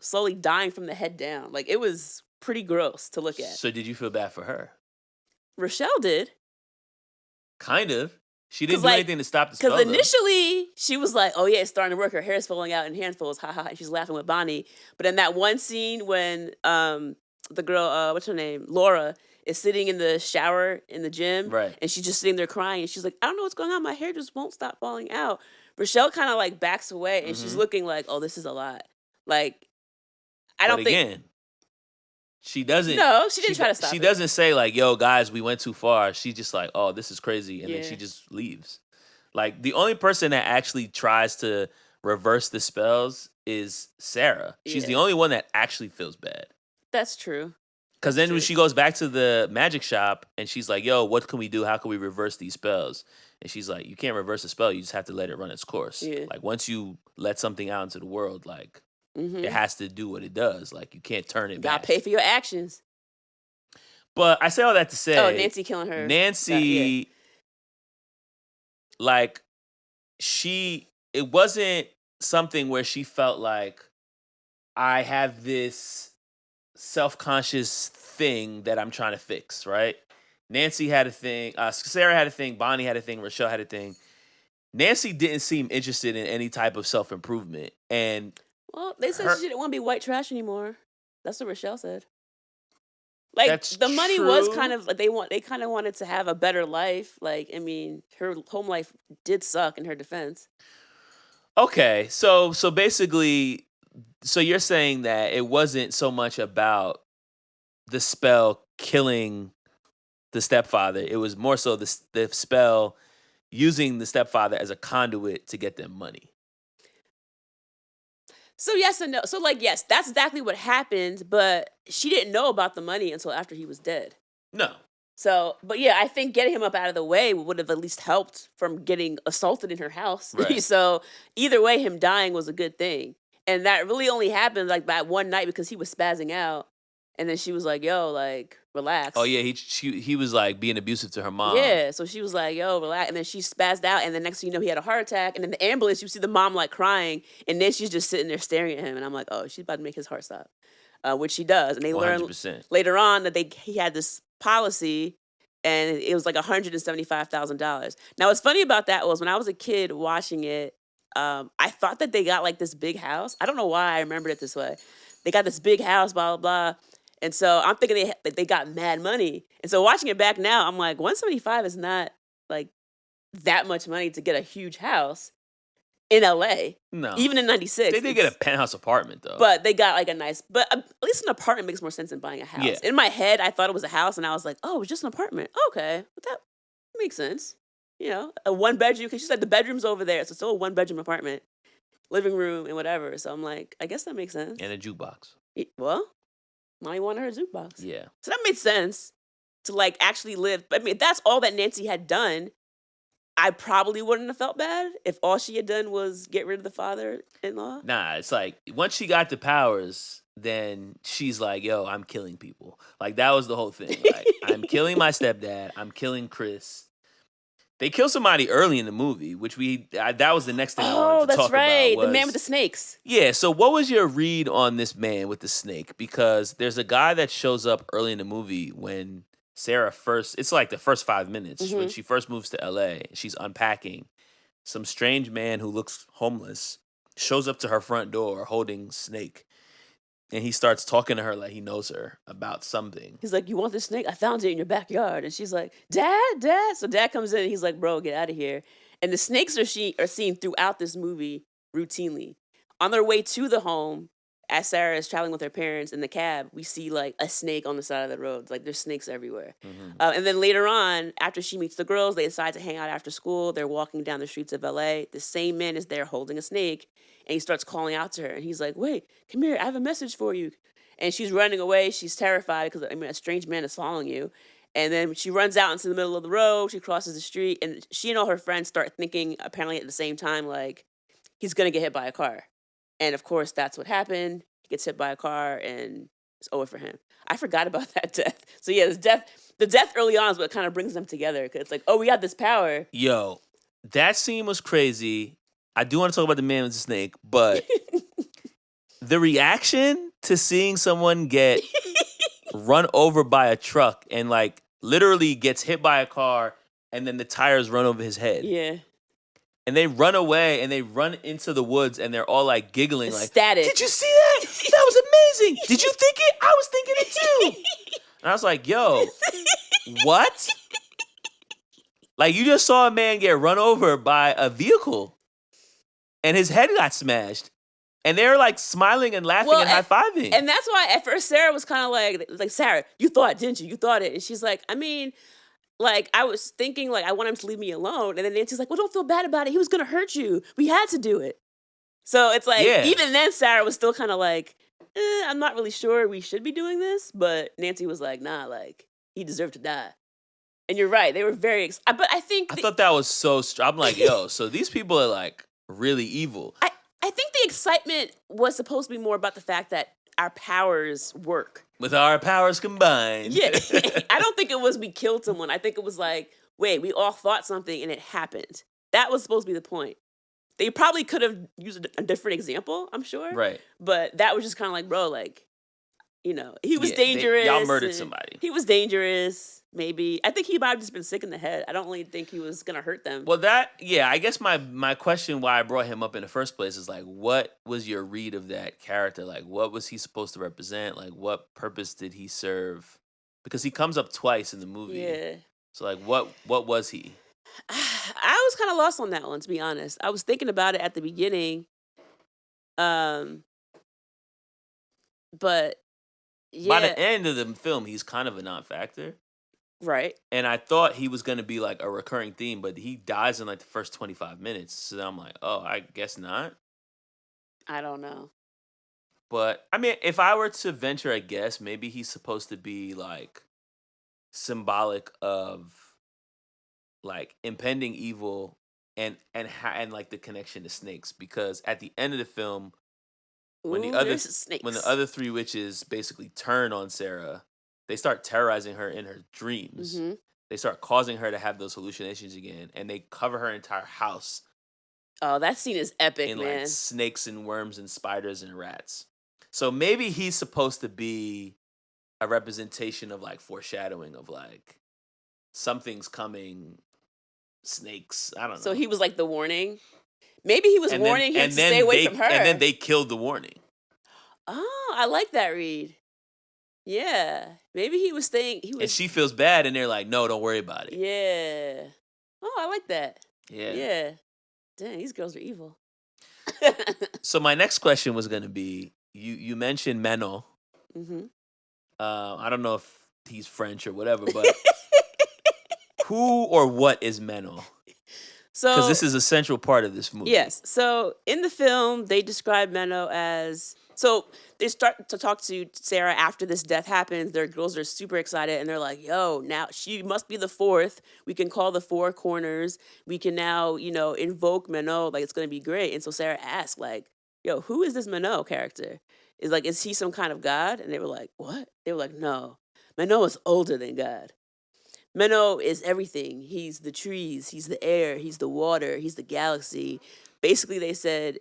slowly dying from the head down. Like, it was pretty gross to look at. So did you feel bad for her? Rochelle did. Kind of. She didn't do like, anything to stop the spell. Because initially, she was like, oh, yeah, it's starting to work. Her hair's falling out in handfuls. Ha ha. And she's laughing with Bonnie. But in that one scene when the girl, what's her name? Laura, is sitting in the shower in the gym. Right. And she's just sitting there crying. And she's like, I don't know what's going on. My hair just won't stop falling out. Rochelle kind of like backs away. And she's looking like, oh, this is a lot. Like, I don't think. She doesn't. No, she didn't try to stop She it. doesn't say like, yo, guys, we went too far. She's just like, oh, this is crazy. And then she just leaves. Like, the only person that actually tries to reverse the spells is Sarah. She's the only one that actually feels bad. That's true. Because then when she goes back to the magic shop and she's like, yo, what can we do? How can we reverse these spells? And she's like, you can't reverse a spell. You just have to let it run its course. Yeah. Like, once you let something out into the world, like, it has to do what it does. Like, you can't turn it back. You gotta pay for your actions. But I say all that to say... Oh, Nancy killing her. Nancy, like, it wasn't something where she felt like, I have this self-conscious thing that I'm trying to fix, right? Nancy had a thing, Sarah had a thing, Bonnie had a thing, Rochelle had a thing. Nancy didn't seem interested in any type of self-improvement. And well, they said she didn't want to be white trash anymore. That's what Rochelle said. Like, the money was kind of like they kind of wanted to have a better life. Like, I mean, her home life did suck in her defense. Okay, so basically, so you're saying that it wasn't so much about the spell killing the stepfather. It was more so the spell using the stepfather as a conduit to get them money. So yes and no. So like yes, that's exactly what happened, but she didn't know about the money until after he was dead. No. So, but yeah, I think getting him up out of the way would have at least helped from getting assaulted in her house. Right. So either way, him dying was a good thing. And that really only happened like that one night because he was spazzing out. And then she was like, yo, like, relax. Oh yeah, he was like being abusive to her mom. Yeah, so she was like, yo, relax. And then she spazzed out. And then next thing you know, he had a heart attack. And in the ambulance, you see the mom like crying. And then she's just sitting there staring at him. And I'm like, oh, she's about to make his heart stop. Which she does. And they learn 100%. later on that he had this policy and it was like $175,000. Now, what's funny about that was when I was a kid watching it, I thought that they got like this big house. I don't know why I remembered it this way. They got this big house, blah, blah, blah. And so I'm thinking they got mad money. And so watching it back now, I'm like, 175 is not like that much money to get a huge house in LA. No. Even in 96. They did get a penthouse apartment though. But they got like but at least an apartment makes more sense than buying a house. Yeah. In my head, I thought it was a house and I was like, oh, it's just an apartment. Okay. But that makes sense. You know, a one bedroom, because she said the bedroom's over there. So it's still a 1-bedroom apartment, living room and whatever. So I'm like, I guess that makes sense. And a jukebox. Well, mommy wanted her jukebox. Yeah. So that made sense to like actually live. I mean, if that's all that Nancy had done, I probably wouldn't have felt bad if all she had done was get rid of the father-in-law. Nah, it's like once she got the powers, then she's like, yo, I'm killing people. Like that was the whole thing. Like, I'm killing my stepdad. I'm killing Chris. They kill somebody early in the movie, which that was the next thing I wanted to talk about. Oh, that's right. The man with the snakes. Yeah, so what was your read on this man with the snake? Because there's a guy that shows up early in the movie when Sarah it's like the first 5 minutes, when she first moves to LA, she's unpacking. Some strange man who looks homeless shows up to her front door holding Snake. And he starts talking to her like he knows her about something. He's like, you want this snake? I found it in your backyard. And she's like, Dad. So Dad comes in and he's like, bro, get out of here. And the snakes are seen throughout this movie routinely. On their way to the home, as Sarah is traveling with her parents in the cab, we see like a snake on the side of the road. Like there's snakes everywhere. Mm-hmm. And then later on, after she meets the girls, they decide to hang out after school. They're walking down the streets of LA. The same man is there holding a snake. And he starts calling out to her. And he's like, wait, come here. I have a message for you. And she's running away. She's terrified because, a strange man is following you. And then she runs out into the middle of the road. She crosses the street. And she and all her friends start thinking, apparently at the same time, like, he's going to get hit by a car. And, of course, that's what happened. He gets hit by a car, and it's over for him. I forgot about that death. So, yeah, the death early on is what kind of brings them together. Because it's like, oh, we got this power. Yo, that scene was crazy. I do want to talk about the man with the snake, but the reaction to seeing someone get run over by a truck and like literally gets hit by a car and then the tires run over his head. Yeah. And they run away and they run into the woods and they're all like giggling like, ecstatic. Did you see that? That was amazing. Did you think it? I was thinking it too. And I was like, yo, what? Like you just saw a man get run over by a vehicle. And his head got smashed. And they were like smiling and laughing and high-fiving. And that's why at first Sarah was kind of like, Sarah, you thought it, didn't you? You thought it. And she's like, I mean, like, I was thinking, like, I want him to leave me alone. And then Nancy's like, well, don't feel bad about it. He was going to hurt you. We had to do it. So it's like, even then Sarah was still kind of like, I'm not really sure we should be doing this. But Nancy was like, nah, like, he deserved to die. And you're right. They were very but I think... I thought that was so... I'm like, yo, so these people are like... really evil. I think the excitement was supposed to be more about the fact that our powers work. With our powers combined. Yeah. I don't think it was we killed someone. I think it was like, wait, we all thought something and it happened. That was supposed to be the point. They probably could have used a different example, I'm sure. Right. But that was just kind of like, bro, like, you know, he was dangerous. Y'all murdered somebody. He was dangerous. Maybe. I think he might have just been sick in the head. I don't really think he was going to hurt them. Well, I guess my question why I brought him up in the first place is like, what was your read of that character? Like, what was he supposed to represent? Like, what purpose did he serve? Because he comes up twice in the movie. Yeah. So, like, what was he? I was kind of lost on that one, to be honest. I was thinking about it at the beginning. But By yeah, the end of the film, he's kind of a non-factor. right. And I thought he was going to be like a recurring theme, but he dies in like the first 25 minutes. So I'm like, oh, I guess not. I don't know. But I mean, if I were to venture a guess, maybe he's supposed to be like symbolic of like impending evil and like the connection to snakes, because at the end of the film, when Ooh, the other there's snakes. when the other three witches basically turn on Sarah, they start terrorizing her in her dreams. Mhm. They start causing her to have those hallucinations again, and they cover her entire house Oh, that scene is epic, in man. like snakes and worms and spiders and rats. So maybe he's supposed to be a representation of like foreshadowing of like something's coming, snakes. I don't know. So he was like the warning. Maybe he was And then- warning him and to then stay away they- from her. And then they killed the warning. Oh, I like that read. Yeah, maybe he was saying he And was. she feels bad, and they're like, no, don't worry about it. Yeah. Oh, I like that. Yeah. Yeah. Dang, these girls are evil. So my next question was going to be, you mentioned Menno. hmm I don't know if he's French or whatever, but who or what is Menno? So Because this is a central part of this movie. yes. So in the film, they describe Menno as. So they start to talk to Sarah after this death happens. Their girls are super excited, and they're like, "Yo, now she must be the fourth. We can call the four corners. We can now, invoke Menno. Like, it's gonna be great." And so Sarah asked, like, "Yo, who is this Menno character? Is he some kind of god?" And they were like, "What?" They were like, "No, Menno is older than God. Menno is everything. He's the trees, he's the air, he's the water, he's the galaxy." Basically, they said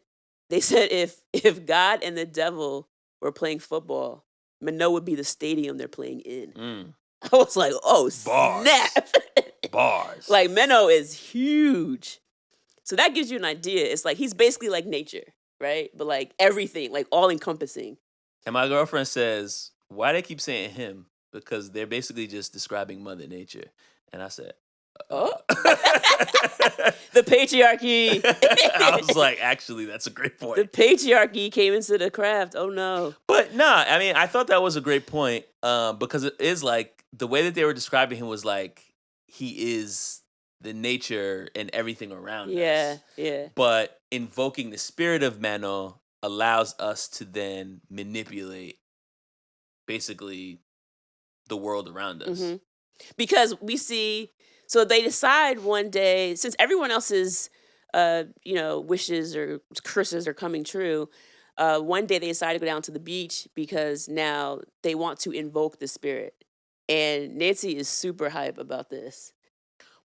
if God and the devil were playing football, Menno would be the stadium they're playing in. Mm. I was like, oh, Bars. snap. Bars. Like, Menno is huge. So that gives you an idea. It's like he's basically like nature, right? But like everything, like all encompassing. And my girlfriend says, why they keep saying him? Because they're basically just describing Mother Nature. And I said, Oh. The patriarchy. I was like, actually, that's a great point. The patriarchy came into the craft. Oh no. But nah, I mean, I thought that was a great point, because it is like the way that they were describing him was like he is the nature and everything around us. Yeah. But invoking the spirit of Menno allows us to then manipulate basically the world around us. Mhm. Because we see, so they decide one day, since everyone else's, wishes or curses are coming true, one day they decide to go down to the beach because now they want to invoke the spirit. And Nancy is super hype about this.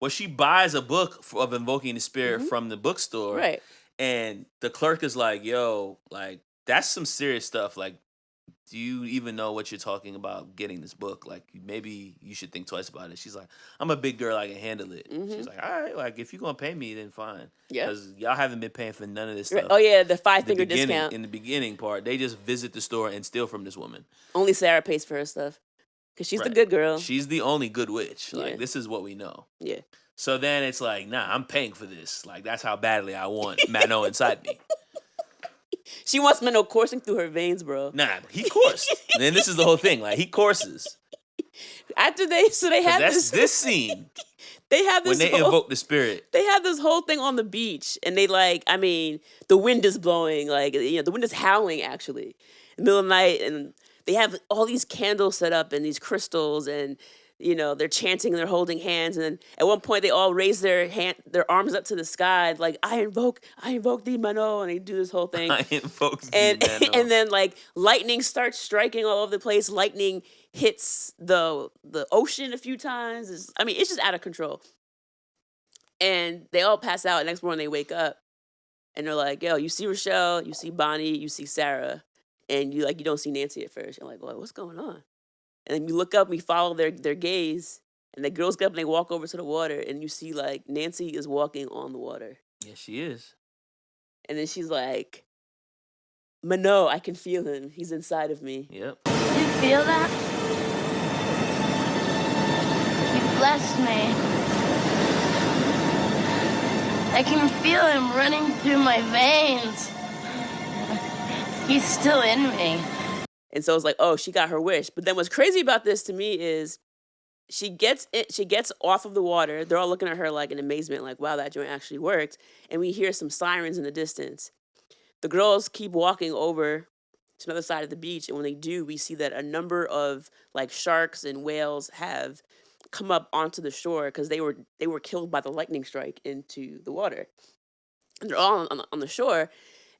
Well, she buys a book of invoking the spirit from the bookstore. Right. And the clerk is like, yo, like, that's some serious stuff. Like, do you even know what you're talking about getting this book? Like, maybe you should think twice about it. She's like, I'm a big girl. I can handle it. She's like, all right, like, if you're going to pay me, then fine. Yeah. Because y'all haven't been paying for none of this Right. stuff. Oh, yeah, the The 5-finger beginning- discount. In the beginning part, they just visit the store and steal from this woman. Only Sarah pays for her stuff. Because she's the Right. good girl. She's the only good witch. Like, Yeah. this is what we know. Yeah. So then it's like, nah, I'm paying for this. Like, that's how badly I want Menno inside me. She wants Menno coursing through her veins, bro. Nah, he coursed. And then this is the whole thing. Like, he courses. After they have That's this, this scene they have this when they whole, invoke the spirit. they have this whole thing on the beach, and they the wind is blowing, like, the wind is howling actually in the middle of the night, and they have all these candles set up and these crystals, and they're chanting and they're holding hands, and then at one point they all raise their arms up to the sky, like, I invoke thee, Menno, and they do this whole thing. I invoke thee, And Menno. and then like lightning starts striking all over the place. Lightning hits the ocean a few times. It's just out of control. And they all pass out. Next morning they wake up and they're like, yo, you see Rochelle, you see Bonnie, you see Sarah, and you don't see Nancy at first. You're like, well, what's going on? And then you look up and you follow their gaze, and the girls get up and they walk over to the water, and you see like Nancy is walking on the water. Yeah, she is. And then she's like, Menno, I can feel him. He's inside of me. Yep. You feel that? You blessed me. I can feel him running through my veins. He's still in me. And so it's like, oh, she got her wish. But then what's crazy about this to me is she gets off of the water. They're all looking at her like in amazement, like, wow, that joint actually worked. And we hear some sirens in the distance. The girls keep walking over to another side of the beach, and when they do, we see that a number of like sharks and whales have come up onto the shore because they were killed by the lightning strike into the water. And they're all on the shore.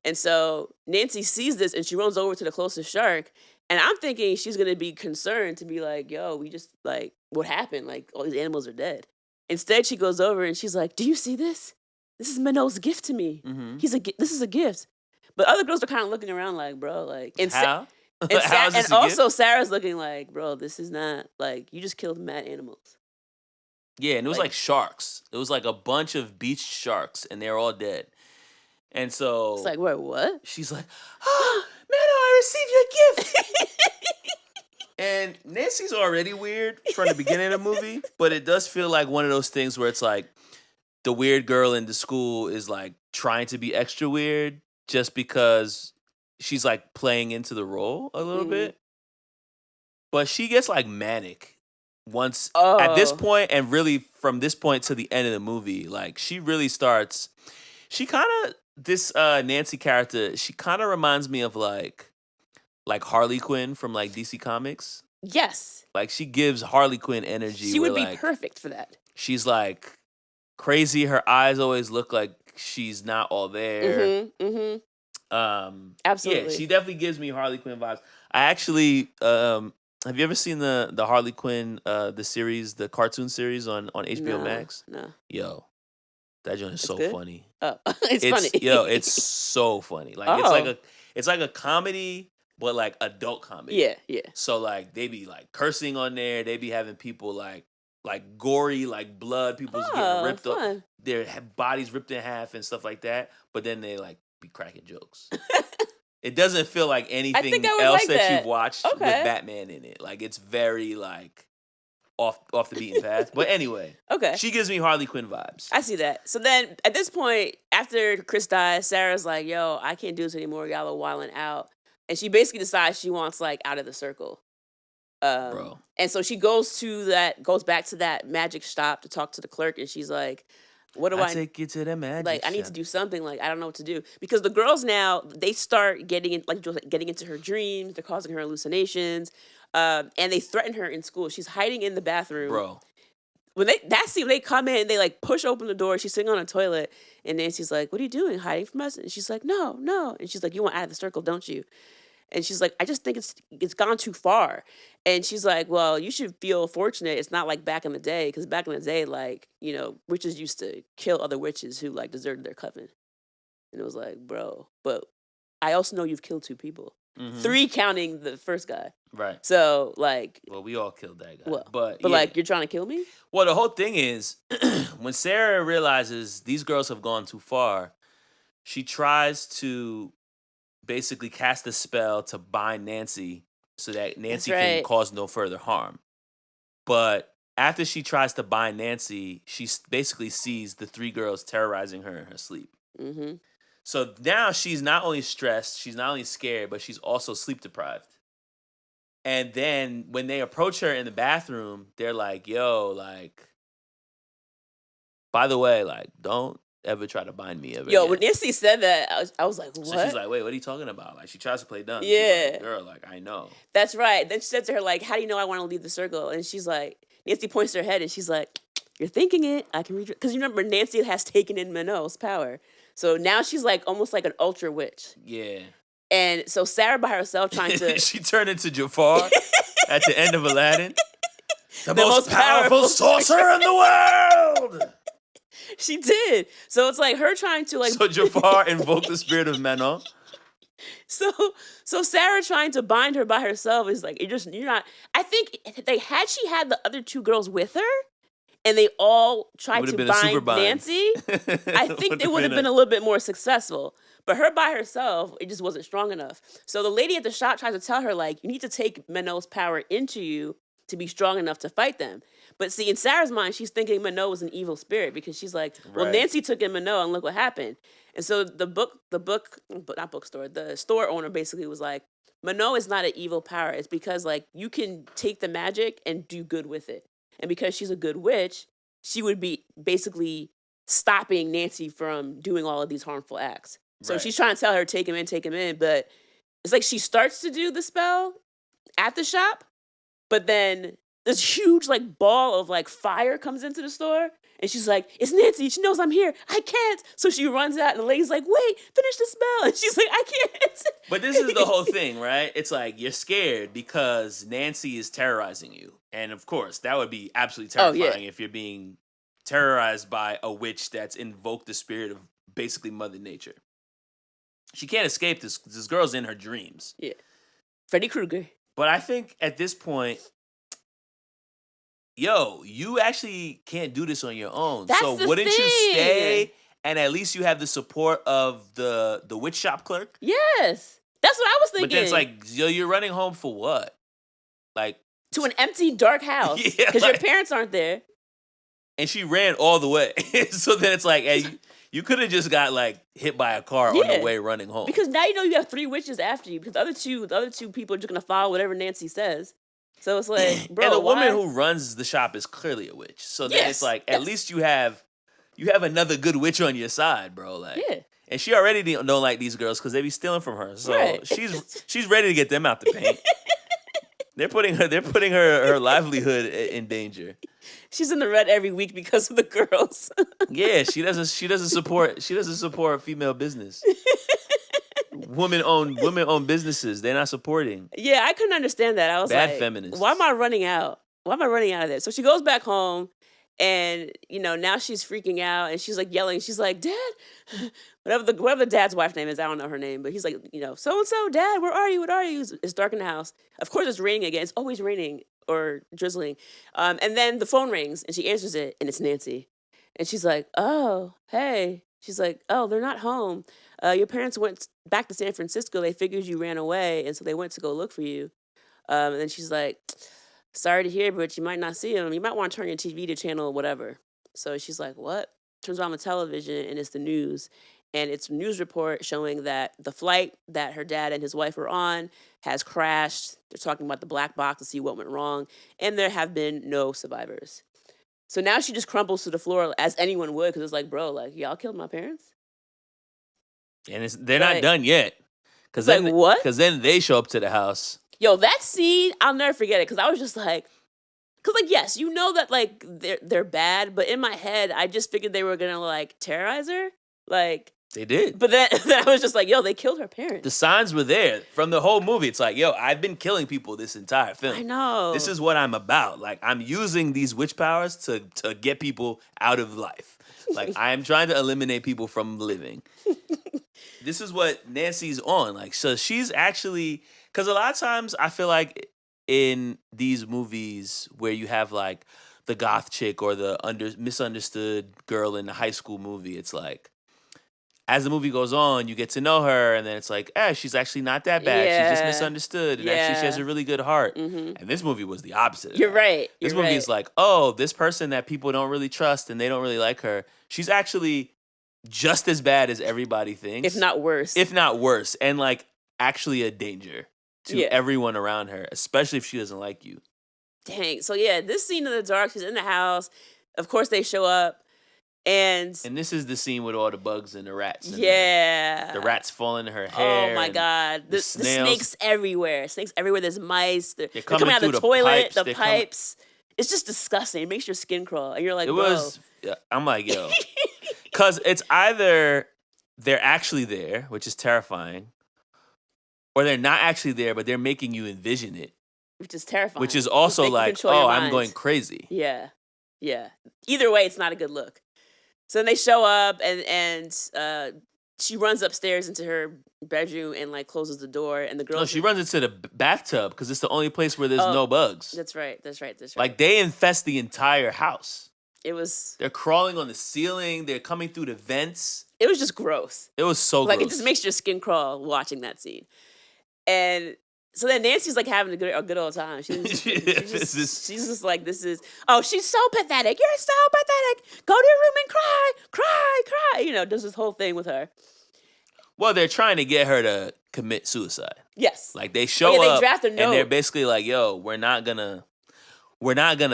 And so Nancy sees this and she runs over to the closest shark. And I'm thinking she's going to be concerned to be like, yo, we just like, what happened? Like, all these animals are dead. Instead, she goes over and she's like, do you see this? This is Minot's gift to me. Mm-hmm. This is a gift. But other girls are kind of looking around like, bro, like, and How? and also Sarah's looking like, bro, this is not like, you just killed mad animals. Yeah, and it was like sharks. It was like a bunch of beach sharks, and they're all dead. And so It's like, wait, what? she's like, oh, Mano, I received your gift. And Nancy's already weird from the beginning of the movie, but it does feel like one of those things where it's like the weird girl in the school is like trying to be extra weird just because she's like playing into the role a little bit. But she gets like manic once at this point, and really from this point to the end of the movie, like she really starts, she kind of, this Nancy character, she kind of reminds me of like Harley Quinn from like DC Comics. Yes. Like she gives Harley Quinn energy. She would be like, perfect for that. She's like crazy. Her eyes always look like she's not all there. Absolutely. Yeah, she definitely gives me Harley Quinn vibes. I actually, have you ever seen the Harley Quinn, the series, the cartoon series on HBO Max? No. Yo, that joint is so good? funny. Oh, it's funny. Yo, it's so funny. Like it's like a comedy, but like adult comedy. Yeah, yeah. So like they be like cursing on there. They be having people like gory, like blood. People's getting ripped up, their bodies ripped in half and stuff like that. But then they like be cracking jokes. It doesn't feel like anything else like that you've watched with Batman in it. Like it's very like off the beaten path. But anyway, she gives me Harley Quinn vibes. I see that. So then at this point, after Chris dies, Sarah's like, yo, I can't do this anymore. Y'all are wilding out. And she basically decides she wants like out of the circle. Bro. And so she goes back to that magic shop to talk to the clerk, and she's like, what do I take you to the magic like? I need to do something. Like, I don't know what to do. Because the girls now, they start getting into her dreams. They're causing her hallucinations. And they threaten her in school. She's hiding in the bathroom. Bro. When they come in, they like push open the door. She's sitting on a toilet, and Nancy's like, what are you doing? Hiding from us? And she's like, no. And she's like, you want out of the circle, don't you? And she's like, I just think it's gone too far. And she's like, well, you should feel fortunate. It's not like back in the day. Because back in the day, like, you know, witches used to kill other witches who, like, deserted their coven. And it was like, bro. But I also know you've killed 2 people. 3 counting the first guy. Right. So, like... Well, we all killed that guy. Well, but yeah. Like, you're trying to kill me? Well, the whole thing is, when Sarah realizes these girls have gone too far, she tries to basically cast a spell to bind Nancy so that Nancy can cause no further harm. But after she tries to bind Nancy, she basically sees the 3 girls terrorizing her in her sleep. Mm-hmm. So now she's not only stressed, she's not only scared, but she's also sleep deprived. And then when they approach her in the bathroom, they're like, yo, like, by the way, like, don't ever try to bind me ever again. When Nancy said that, I was like, what? So she's like, wait, what are you talking about? Like, she tries to play dumb. Yeah. Like, girl, like, I know. That's right. Then she said to her, like, how do you know I want to leave the circle? And she's like, Nancy points to her head and she's like, you're thinking it. I can read it. Because you remember, Nancy has taken in Minot's power. So now she's like almost like an ultra witch. Yeah. And so Sarah by herself trying to... She turned into Jafar at the end of Aladdin. The most powerful sorcerer in the world! She did. So it's like her trying to like... So Jafar invoked the spirit of Manon. So Sarah trying to bind her by herself is like, you're not... I think she had the other 2 girls with her, and they all tried to bind Nancy, I think they would have been a little bit more successful. But her by herself, it just wasn't strong enough. So the lady at the shop tries to tell her, like, you need to take Minot's power into you to be strong enough to fight them. But see, in Sarah's mind, she's thinking Minot was an evil spirit because she's like, well, Right. Nancy took in Minot and look what happened. And so the store owner basically was like, Minot is not an evil power. It's because like you can take the magic and do good with it. And because she's a good witch, she would be basically stopping Nancy from doing all of these harmful acts. So Right. she's trying to tell her, take him in, but it's like she starts to do the spell at the shop, but then this huge like ball of like fire comes into the store, and she's like, it's Nancy, she knows I'm here, I can't. So she runs out, and the lady's like, wait, finish the spell. And she's like, I can't. But this is the whole thing, right? It's like you're scared because Nancy is terrorizing you. And of course, that would be absolutely Oh, yeah. terrifying if you're being terrorized by a witch that's invoked the spirit of basically Mother Nature. She can't escape this. This girl's in her dreams. Yeah. Freddy Krueger. But I think at this point, yo, you actually can't do this on your own. That's so the wouldn't you thing. stay and at least you have the support of the witch shop clerk? Yes. That's what I was thinking. But then it's like, yo, you're running home for what? Like, to an empty, dark house. Yeah, Because like- your parents aren't there. and she ran all the way. So then it's like, hey, you could have just got like hit by a car on Yeah. the way running home. Because now you know you have 3 witches after you. Because the other two people are just gonna follow whatever Nancy says. So it's like, bro, and the why? woman who runs the shop is clearly a witch. So then Yes, it's like, at yes. least you have another good witch on your side, bro. Like, Yeah. and she already don't like these girls because they be stealing from her. So Right. she's ready to get them out the paint. They're putting her livelihood in danger. She's in the red every week because of the girls. Yeah, she doesn't support female business. Women own businesses. They're not supporting. Yeah, I couldn't understand that. I was Bad like, feminists. why am I running out? Why am I running out of this? So she goes back home, and now she's freaking out, and she's like yelling. She's like, Dad, whatever the dad's wife's name is, I don't know her name, but he's like, so and so, Dad, where are you? What are you? It's dark in the house. Of course, it's raining again. It's always raining or drizzling. And then the phone rings, and she answers it, and it's Nancy, and she's like, oh, hey. She's like, oh, they're not home. Your parents went back to San Francisco. They figured you ran away, and so they went to go look for you. And then she's like, sorry to hear, but you might not see them. You might want to turn your TV to channel whatever. So she's like, what? Turns on the television, and it's the news. And it's a news report showing that the flight that her dad and his wife were on has crashed. They're talking about the black box to see what went wrong. And there have been no survivors. So now she just crumbles to the floor as anyone would, because it's like, bro, like, y'all killed my parents? And they're not Like- done yet. Because Like, then, what? Because then they show up to the house. Yo, that scene, I'll never forget it, because I was just like, yes, you know that, like, they're bad, but in my head, I just figured they were going to, like, terrorize her. Like, They did. but then I was just like, yo, they killed her parents. The signs were there from the whole movie. It's like, yo, I've been killing people this entire film. I know. This is what I'm about. Like, I'm using these witch powers to get people out of life. Like, I am trying to eliminate people from living. This is what Nancy's on. Like, so she's actually, because a lot of times I feel like in these movies where you have like the goth chick or the misunderstood girl in the high school movie, it's like, as the movie goes on, you get to know her, and then it's like, she's actually not that bad. She's just Yeah. misunderstood, and actually she has Yeah. a really good heart. Mhm. And this movie was the opposite. of You're that. right. This You're movie right. is like, oh, this person that people don't really trust and they don't really like her, she's actually just as bad as everybody thinks. if not worse. If not worse. And like actually a danger to Yeah. everyone around her, especially if she doesn't like you. Dang. So yeah, this scene in the dark, she's in the house. Of course, they show up, and And this is the scene with all the bugs and the rats. And yeah, The rats fall into her hair. Oh my and god, the snails. snakes everywhere. Snakes everywhere. There's mice. They're coming coming out of through the the toilet. pipes. The They're coming- pipes. It's just disgusting. It makes your skin crawl, and you're like, It bro. was, I'm like, yo. Because it's either they're actually there, which is terrifying, or they're not actually there, but they're making you envision it, which is terrifying. which is also They can like, control your oh, I'm mind. going crazy. Yeah, yeah. Either way, it's not a good look. So then they show up, and she runs upstairs into her bedroom and like closes the door, and the girl. No, she runs into the bathtub because it's the only place where there's Oh, no bugs. That's right. That's right. That's right. Like, they infest the entire house. it was They're crawling on the ceiling. They're coming through the vents. just gross. It was so Like gross. it just makes your skin crawl watching that scene. And So then Nancy's like having a good old time. She's just like, this is, oh, she's so pathetic. You're so pathetic. Go to your room and cry. You know, does this whole thing with her. Well, they're trying to get her to commit suicide. Yes. Like they show they up draft a note. and they're basically like, yo, we're not gonna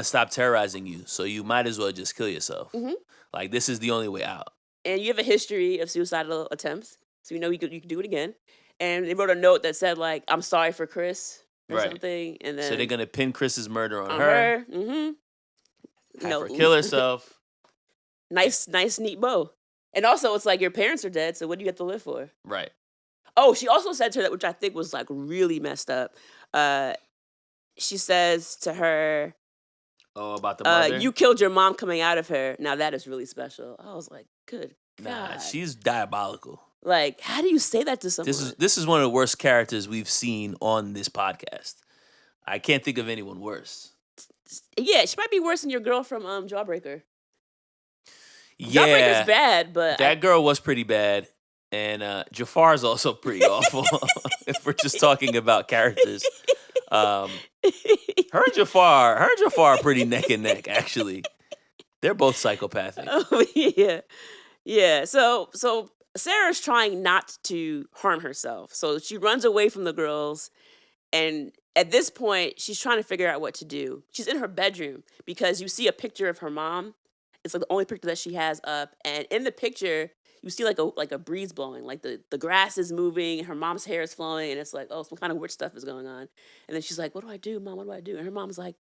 stop terrorizing you. So you might as well just kill yourself. Mm-hmm. Like this is the only way out. And you have a history of suicidal attempts. So you know you could do it again. And they wrote a note that said, like, I'm sorry for Chris or something. And then, so they're going to pin Chris's murder on her. Mm-hmm. Have her kill herself. Nice, neat bow. And also, it's like your parents are dead, so what do you have to live for? Right. Oh, she also said to her that, which I think was, like, really messed up. She says to her... Oh, about the mother? You killed your mom coming out of her. Now, that is really special. I was like, good God. Nah, she's diabolical. Like, how do you say that to someone? This is one of the worst characters we've seen on this podcast. I can't think of anyone worse. Yeah, she might be worse than your girl from Jawbreaker. Yeah, Jawbreaker's bad, but that girl was pretty bad, and Jafar's also pretty awful. If we're just talking about characters, her and Jafar are pretty neck and neck. Actually, they're both psychopathic. Oh yeah. So Sarah's trying not to harm herself. So she runs away from the girls. And at this point, she's trying to figure out what to do. She's in her bedroom because you see a picture of her mom. It's like the only picture that she has up. And in the picture, you see like a breeze blowing. Like the grass is moving. And her mom's hair is flowing. And it's like, oh, some kind of witch stuff is going on. And then she's like, what do I do, Mom? What do I do? And her mom's like,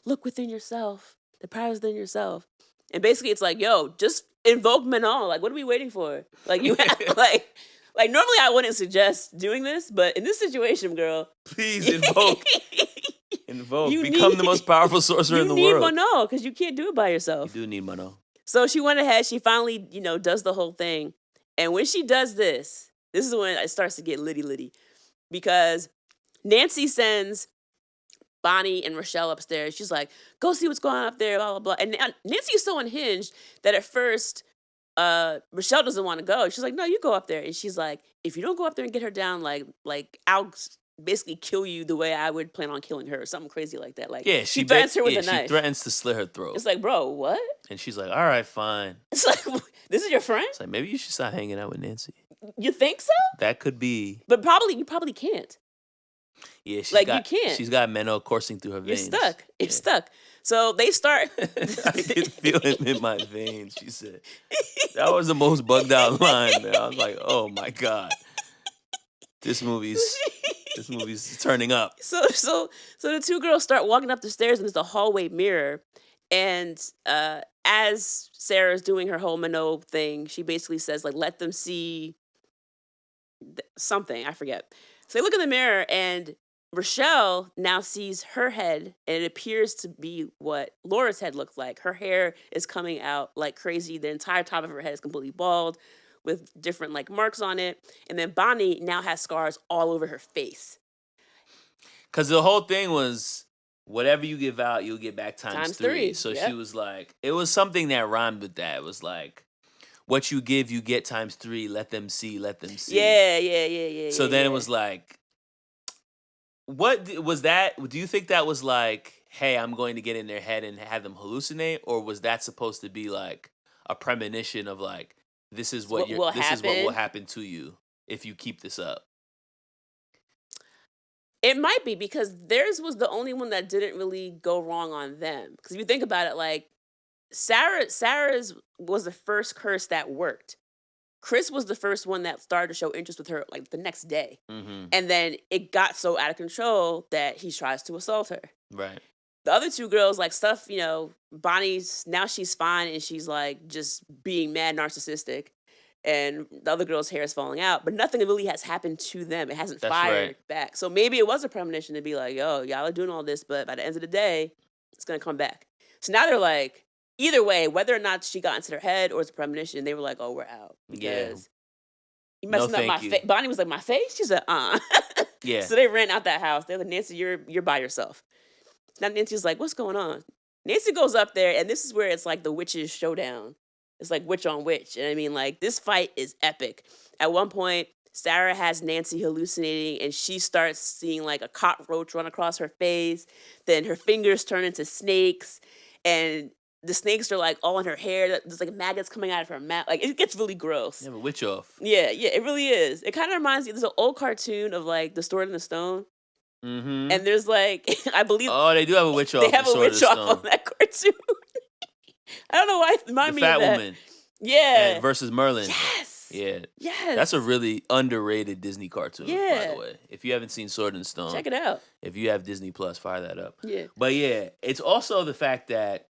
look within yourself. The power is within yourself. And basically, it's like, yo, just invoke Manon. Like, what are we waiting for? Like, you have, like normally I wouldn't suggest doing this, but in this situation, girl, please invoke. Become the most powerful sorcerer in the world. You need Manon because you can't do it by yourself. You do need Manon. So she went ahead. She finally, does the whole thing. And when she does this is when it starts to get litty, because Nancy sends Bonnie and Rochelle upstairs. She's like, go see what's going on up there, blah, blah, blah. And Nancy is so unhinged that at first Rochelle doesn't want to go. She's like, no, you go up there. And she's like, if you don't go up there and get her down, like I'll basically kill you the way I would plan on killing her or something crazy like that. Like, yeah, she threatens her with a knife. She threatens to slit her throat. It's like, bro, what? And she's like, all right, fine. It's like, this is your friend? It's like, maybe you should stop hanging out with Nancy. You think so? That could be. But you probably can't. Yeah, you can't. She's got Manon coursing through her veins. You're stuck. So they start. I can feel it in my veins, she said. That was the most bugged out line, man. I was like, oh my God. This movie's turning up. So the two girls start walking up the stairs and there's a hallway mirror. And as Sarah's doing her whole Manon thing, she basically says, like, let them see something. I forget. So they look in the mirror and Rochelle now sees her head, and it appears to be what Laura's head looked like. Her hair is coming out like crazy. The entire top of her head is completely bald with different like marks on it. And then Bonnie now has scars all over her face. Because the whole thing was, whatever you give out, you'll get back times three. So yep. She was like, it was something that rhymed with that. It was like, what you give, you get times three. Let them see. Yeah. So then it was like, what was that? Do you think that was like, hey, I'm going to get in their head and have them hallucinate? Or was that supposed to be like a premonition of like, this is what will happen to you if you keep this up? It might be, because theirs was the only one that didn't really go wrong on them. Because if you think about it, like, Sarah's was the first curse that worked. Chris was the first one that started to show interest with her, like, the next day. Mm-hmm. And then it got so out of control that he tries to assault her. Right. The other two girls, like, stuff, Bonnie's, now she's fine and she's, like, just being mad narcissistic. And the other girl's hair is falling out. But nothing really has happened to them. It hasn't fired back. So maybe it was a premonition to be like, yo, y'all are doing all this, but by the end of the day, it's going to come back. So now they're like, either way, whether or not she got into their head or it's a premonition, they were like, oh, we're out. Because you messing up my face. Bonnie was like, my face? She said, Yeah. So they ran out that house. They're like, Nancy, you're by yourself. Now Nancy's like, what's going on? Nancy goes up there, and this is where it's like the witches showdown. It's like witch on witch. And I mean, like, this fight is epic. At one point, Sarah has Nancy hallucinating, and she starts seeing like a cockroach run across her face. Then her fingers turn into snakes, and the snakes are like all in her hair. There's like maggots coming out of her mouth. Like it gets really gross. Yeah, but witch off. Yeah, it really is. It kind of reminds me. There's an old cartoon of like the Sword in the Stone, Mm-hmm. and there's like I believe they do have a witch off. they have a witch off on that cartoon. I don't know why it reminded The me of fat that. woman. Yeah. Versus Merlin. Yes. Yeah. Yes. That's a really underrated Disney cartoon, by Yeah. the way. If you haven't seen Sword and Stone, Check it out. if you have Disney Plus, fire that up. Yeah. But yeah, it's also the fact that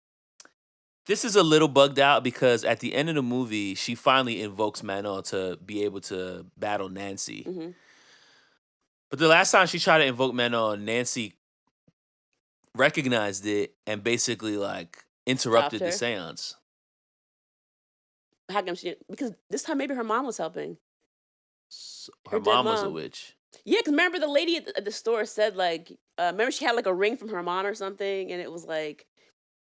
this is a little bugged out because at the end of the movie, she finally invokes Manon to be able to battle Nancy. Mm-hmm. But the last time she tried to invoke Manon, Nancy recognized it and basically like interrupted the Stopped her. seance. How come she didn't? Because this time maybe her mom was helping. So Her her dead mom was a mom. witch. Yeah, because remember the lady at the store said like, remember she had like a ring from her mom or something, and it was like,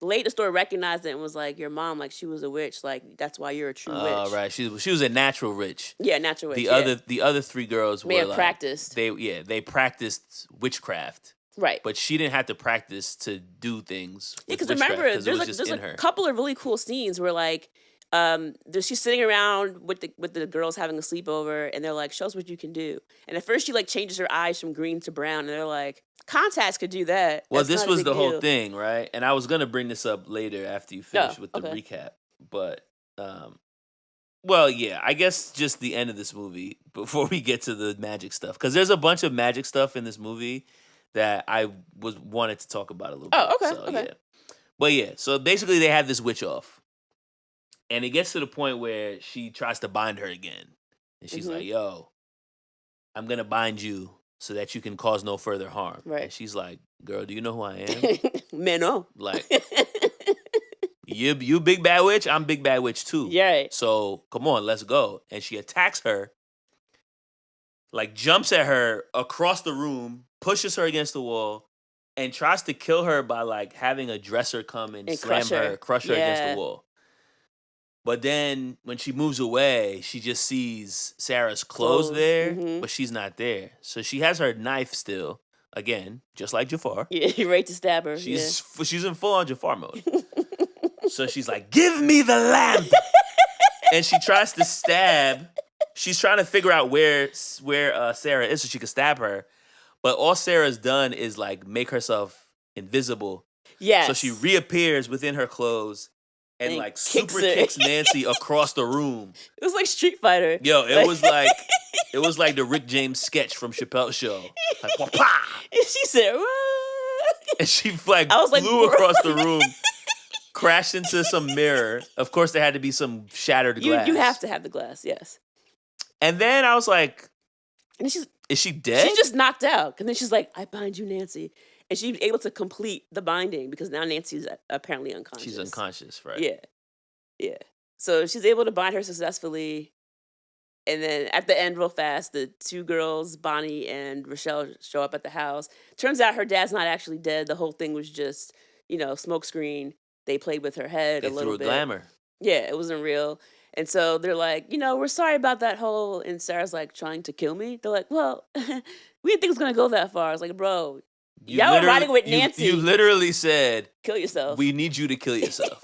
the lady at the store recognized it and was like, your mom, like she was a witch, like that's why you're a true witch. Right. She was a natural witch. Yeah, natural witch. The other three girls may were have like, practiced. They practiced witchcraft. Right. But she didn't have to practice to do things. Yeah, because because remember, there's there's a couple of really cool scenes where like, she's sitting around with the girls having a sleepover, and they're like, "Show us what you can do." And at first, she like changes her eyes from green to brown, and they're like, "Contacts could do that." Well, That's this not a was big the whole deal." thing, right? And I was gonna bring this up later after you finish with the okay. recap, but well, yeah, I guess just the end of this movie before we get to the magic stuff, because there's a bunch of magic stuff in this movie that I wanted to talk about a little bit. Oh, okay, So, okay. yeah. But yeah, so basically they have this witch off. And it gets to the point where she tries to bind her again. And she's Mhm. like, yo, I'm going to bind you so that you can cause no further harm. Right. And she's like, girl, do you know who I am? Mano. Like, you big bad witch, I'm big bad witch too. Yeah. Right. So come on, let's go. And she attacks her, like jumps at her across the room, pushes her against the wall, and tries to kill her by like having a dresser come and slam crush her against the wall. But then when she moves away, she just sees Sarah's clothes there, but she's not there. So she has her knife still, again, just like Jafar. Yeah, you're ready to stab her. She's in full on Jafar mode. So she's like, give me the lamp. And she tries to stab. She's trying to figure out where Sarah is so she can stab her. But all Sarah's done is like make herself invisible. Yes. So she reappears within her clothes and like kicks super her. kicks Nancy across the room. It was like Street Fighter. Yo, it was like the Rick James sketch from Chappelle's Show. Like, wah-pah! And she said, "What?" And she like I was like, flew bro. across the room, crashed into some mirror. Of course, there had to be some shattered glass. You have to have the glass, yes. And then I was like, And then is she dead? She's just knocked out. And then she's like, I bind you, Nancy. And she's able to complete the binding because now Nancy's apparently unconscious. She's unconscious, right? Yeah. Yeah. So she's able to bind her successfully. And then at the end, real fast, the two girls, Bonnie and Rochelle, show up at the house. Turns out her dad's not actually dead. The whole thing was just, smoke screen. They played with her head They a little threw bit. glamour. Yeah, it wasn't real. And so they're like, we're sorry about that whole, and Sarah's like, trying to kill me. They're like, well, we didn't think it was going to go that far. I was like, bro, y'all were riding with Nancy. You literally said, kill yourself. we need you to kill yourself.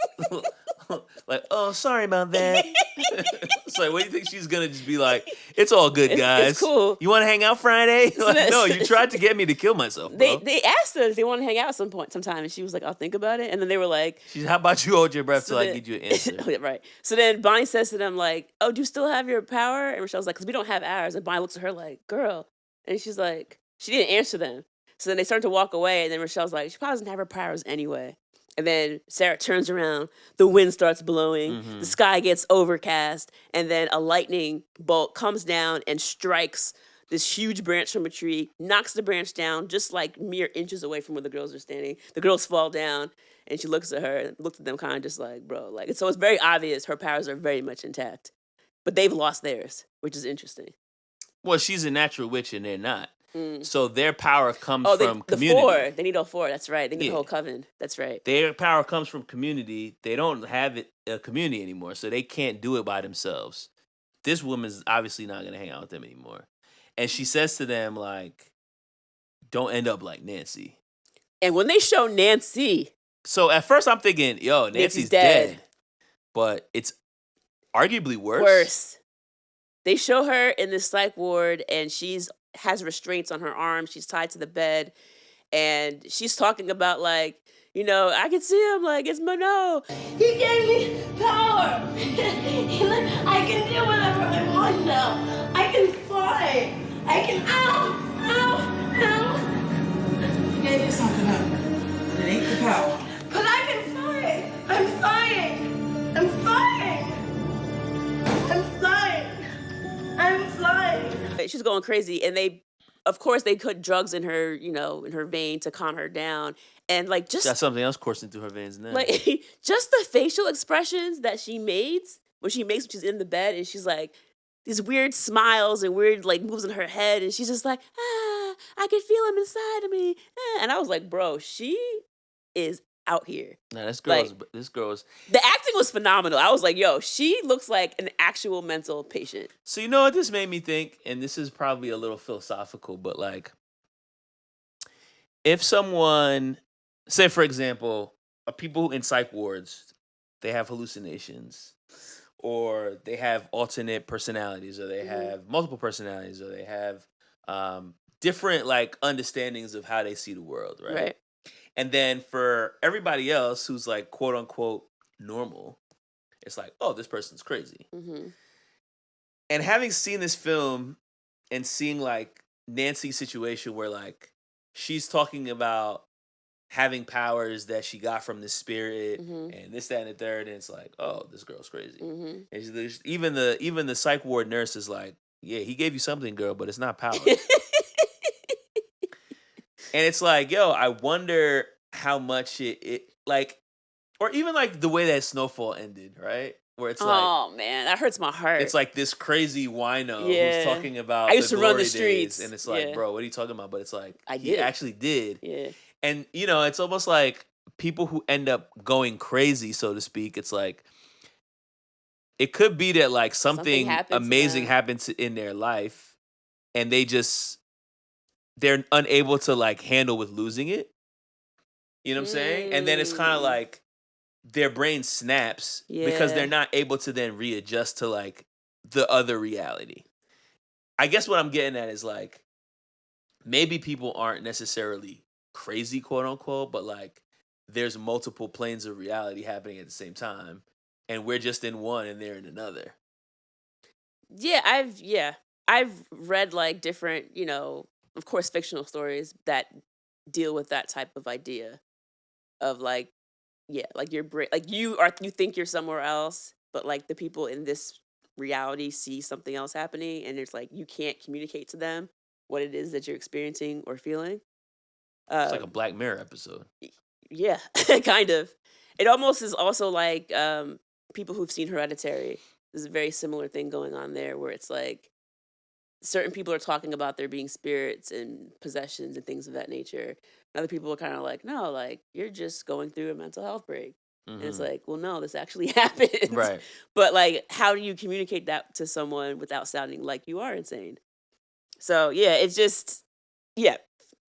Like, oh, sorry about that. It's like, what do you think she's going to just be like, it's all good, guys. It's cool. You want to hang out Friday? So Like, no, you tried to get me to kill myself, bro. They asked her if they want to hang out sometime, and she was like, I'll think about it. And then they were like, How about you hold your breath till I get you an answer? Oh, yeah, right. So then Bonnie says to them, like, oh, do you still have your power? And Rochelle's like, because we don't have ours. And Bonnie looks at her like, girl. And she's like, she didn't answer them. So then they start to walk away, and then Rochelle's like, she probably doesn't have her powers anyway. And then Sarah turns around, the wind starts blowing, the sky gets overcast, and then a lightning bolt comes down and strikes this huge branch from a tree, knocks the branch down just like mere inches away from where the girls are standing. The girls fall down, and she looks at her, looks at them kind of just like, bro. Like, so it's very obvious her powers are very much intact. But they've lost theirs, which is interesting. Well, she's a natural witch and they're not. So their power comes from the community. four. They need all four. That's right. They need the whole coven. That's right. Their power comes from community. They don't have a community anymore, so they can't do it by themselves. this woman's obviously not gonna hang out with them anymore. And she says to them, like, don't end up like Nancy. And when they show Nancy, So at first I'm thinking, yo, Nancy's dead. But it's arguably worse. Worse. They show her in the psych ward, and has restraints on her arms. She's tied to the bed, and she's talking about, like, you know, I can see him, like, it's Mano. He gave me power. I can do whatever I want now. I can fly. I can, ow. He gave you something up. But it ain't the power. But I can fly. I'm flying. I'm flying. I'm flying. I'm flying. She's going crazy, and of course, they put drugs in her, you know, in her vein to calm her down. And, like, just... Got something else coursing through her veins now. Like, just the facial expressions that she makes when she's in the bed, and she's, like, these weird smiles and weird, like, moves in her head, and she's just like, I can feel him inside of me. And I was like, bro, she is out here. Nah, this girl's... The acting was phenomenal. I was like, yo, she looks like an actual mental patient. So you know what this made me think? And this is probably a little philosophical, but, like, if someone... Say, for example, people in psych wards, they have hallucinations, or they have alternate personalities, or they have multiple personalities, or they have different, like, understandings of how they see the world, right? And then for everybody else who's, like, quote unquote normal, it's like, oh, this person's crazy. Mm-hmm. And having seen this film and seeing, like, Nancy's situation where, like, she's talking about having powers that she got from the spirit and this, that, and the third, and it's like, oh, this girl's crazy. And even the psych ward nurse is like, yeah, he gave you something, girl, but it's not power. And it's like, yo, I wonder how much it like, or even like the way that Snowfall ended, right? Where it's like, oh man, that hurts my heart. It's like this crazy wino who's talking about I used to run the glory streets, days, and it's like, bro, what are you talking about? But it's like, he did. actually did. Yeah. And, you know, it's almost like people who end up going crazy, so to speak, it's like, it could be that, like, something amazing happens in their life, and they're unable to, like, handle with losing it. You know what I'm saying? And then it's kind of like their brain snaps because they're not able to then readjust to, like, the other reality. I guess what I'm getting at is, like, maybe people aren't necessarily crazy, quote unquote, but, like, there's multiple planes of reality happening at the same time, and we're just in one and they're in another. I've read, like, different, you know, of course, fictional stories that deal with that type of idea of, like, like your brain, like you think you're somewhere else, but, like, the people in this reality see something else happening, and it's like you can't communicate to them what it is that you're experiencing or feeling. It's like a Black Mirror episode. Yeah, kind of. It almost is also like people who've seen Hereditary. There's a very similar thing going on there where it's like certain people are talking about there being spirits and possessions and things of that nature. And other people are kind of like, no, like, you're just going through a mental health break. And it's like, well, no, this actually happened. Right. But, like, how do you communicate that to someone without sounding like you are insane? So, yeah, it's just,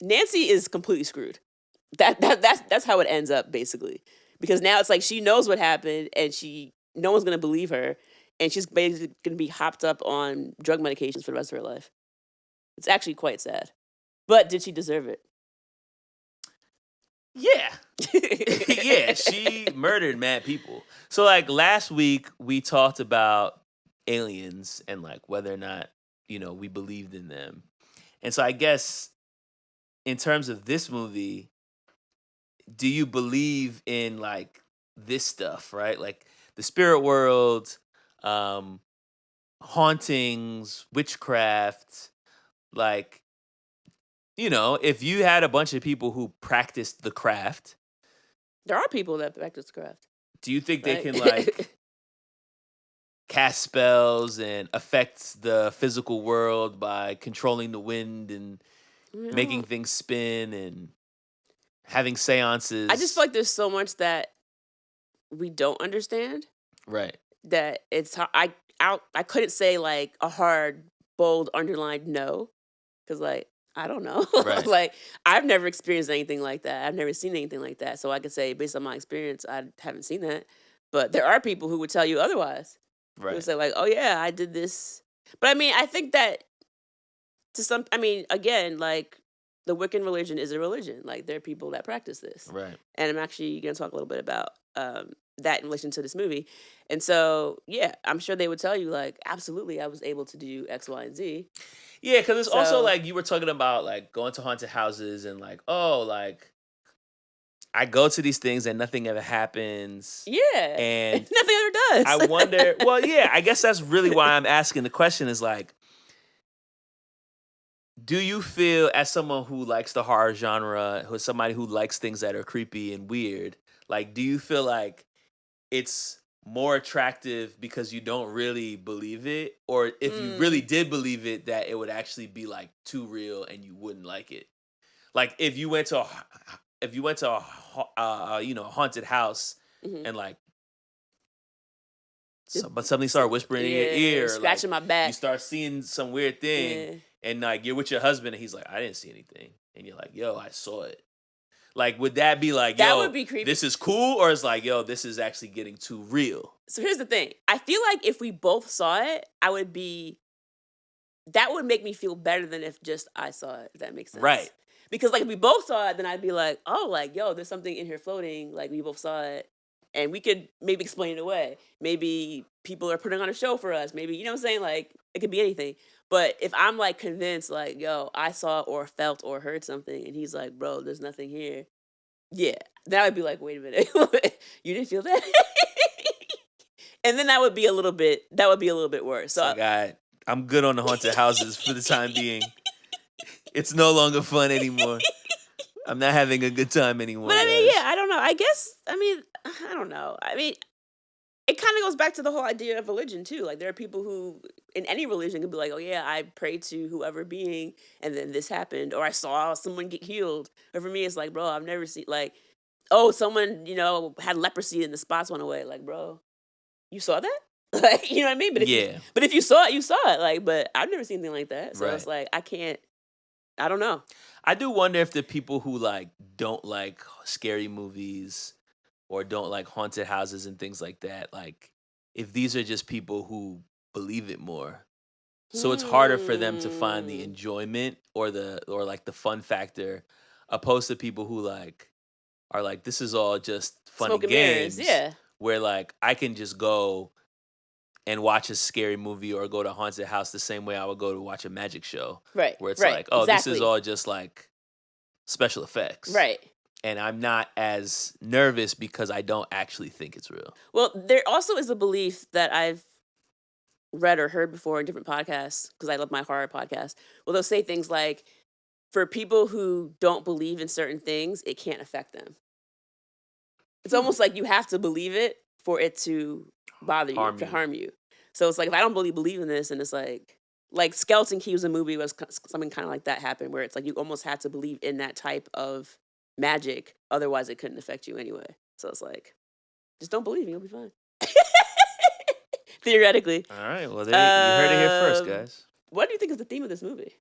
Nancy is completely screwed. That's how it ends up, basically. Because now it's like she knows what happened, and no one's going to believe her, and she's basically going to be hopped up on drug medications for the rest of her life. It's actually quite sad. But did she deserve it? Yeah. Yeah, she murdered mad people. So, like, last week we talked about aliens and, like, whether or not, you know, we believed in them. And so I guess in terms of this movie, do you believe in, like, this stuff, right? Like the spirit world, hauntings, witchcraft, like, you know, if you had a bunch of people who practiced the craft. There are people that practice the craft. Do you think they can, like, cast spells and affect the physical world by controlling the wind and making things spin and having seances? I just feel like there's so much that we don't understand. Right. that it's I couldn't say like a hard, bold, underlined no, because like I don't know, Right. like I've never experienced anything like that. I've never seen anything like that, so I could say based on my experience, I haven't seen that. But there are people who would tell you otherwise. Who would Right. say like, oh yeah, I did this. But I mean, I think that I mean, again, like the Wiccan religion is a religion. Like there are people that practice this. Right. And I'm actually going to talk a little bit about that in relation to this movie. And so, yeah, I'm sure they would tell you, like, absolutely, I was able to do X, Y, and Z. Yeah, because it's also So- like you were talking about like going to haunted houses and like, oh, like I go to these things and nothing ever happens. Yeah. And nothing ever does. I wonder, well, yeah, I guess that's really why I'm asking the question is like, do you feel as someone who likes the horror genre, who's somebody who likes things that are creepy and weird, like, do you feel like it's more attractive because you don't really believe it? Or if you really did believe it, that it would actually be like too real and you wouldn't like it? Like if you went to a you know, a haunted house Mhm. and like but something started whispering in your ear, scratching like, my back. you start seeing some weird thing, and like you're with your husband and he's like, I didn't see anything, and you're like, yo, I saw it. Like, would that be like, That yo, would be creepy. this is cool, or it's like, yo, this is actually getting too real? So here's the thing. I feel like if we both saw it, that would make me feel better than if just I saw it, if that makes sense. Right. Because like if we both saw it, then I'd be like, oh, like, yo, there's something in here floating. Like we both saw it. And we could maybe explain it away. Maybe people are putting on a show for us. Maybe, you know what I'm saying? Like it could be anything. But if I'm like convinced, like, yo, I saw or felt or heard something, and he's like, bro, there's nothing here. Yeah. Then I would be like, wait a minute. You didn't feel that? And then that would be a little bit worse. So Like, I'm good on the haunted houses for the time being. It's no longer fun anymore. I'm not having a good time anymore. But I mean, guys. yeah, I don't know. I guess, I don't know. I mean, it kind of goes back to the whole idea of religion, too. Like, there are people who, in any religion, could be like, oh, yeah, I prayed to whoever being, and then this happened. Or I saw someone get healed. Or for me, it's like, bro, I've never seen, like, oh, someone, you know, had leprosy and the spots went away. Like, bro, you saw that? Like, you know what I mean? But if you saw it, you saw it. Like, but I've never seen anything like that. So it's like, I don't know. I do wonder if the people who like don't like scary movies or don't like haunted houses and things like that, like if these are just people who believe it more. So it's harder for them to find the enjoyment or like the fun factor, opposed to people who like are like, this is all just fun Smoke and and mirrors, games. yeah. Where like I can just go and watch a scary movie or go to a haunted house the same way I would go to watch a magic show. Right. Where it's right, like, oh, exactly. this is all just like special effects. Right. And I'm not as nervous because I don't actually think it's real. Well, there also is a belief that I've read or heard before in different podcasts, because I love my horror podcast. Well, they'll say things like, for people who don't believe in certain things, it can't affect them. It's almost like you have to believe it for it to bother you, to harm you. So it's like, if I don't really believe in this, and it's like Skeleton Key was a movie, was something kind of like that happened, where it's like you almost had to believe in that type of magic, otherwise it couldn't affect you anyway. So it's like, just don't believe, you'll be fine. Theoretically. All right, well, you heard it here first, guys. What do you think is the theme of this movie?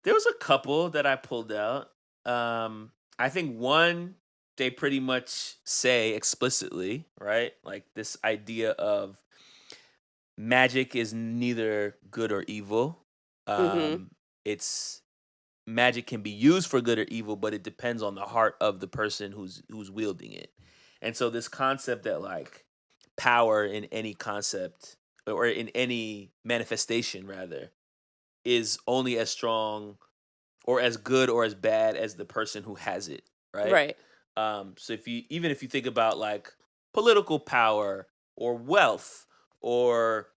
There was a couple that I pulled out. I think one, they pretty much say explicitly, right? Like this idea of magic is neither good or evil. It's magic can be used for good or evil, but it depends on the heart of the person who's wielding it. And so this concept that like power in any concept or in any manifestation rather is only as strong or as good or as bad as the person who has it, right? Right. So if you think about like political power or wealth or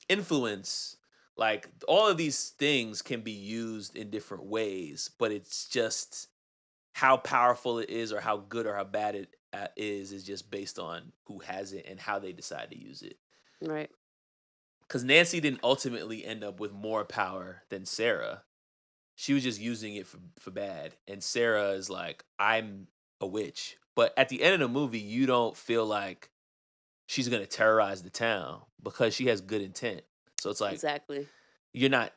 influence, like all of these things can be used in different ways, but it's just how powerful it is or how good or how bad it is just based on who has it and how they decide to use it. Right. Because Nancy didn't ultimately end up with more power than Sarah. She was just using it for bad. And Sarah is like, I'm a witch. But at the end of the movie, you don't feel like she's gonna terrorize the town because she has good intent. So it's like Exactly. you're not.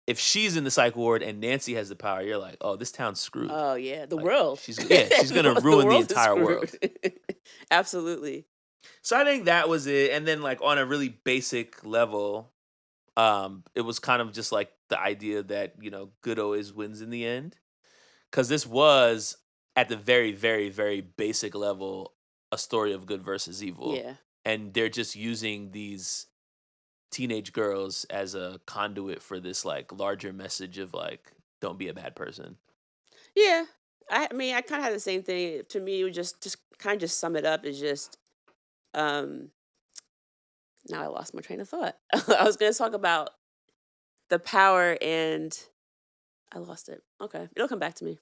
If she's in the psych ward and Nancy has the power, you're like, oh, this town's screwed. Oh yeah, the Like, world. she's gonna ruin the world is entire world. screwed. Absolutely. So I think that was it. And then like on a really basic level, it was kind of just like the idea that, good always wins in the end. Because this was at the very, very, very basic level a story of good versus evil. Yeah. And they're just using these teenage girls as a conduit for this like larger message of like, don't be a bad person. Yeah. I mean, I kind of had the same thing. To me, it would just kind of just sum it up is just, now I lost my train of thought. I was going to talk about the power and I lost it. Okay. It'll come back to me.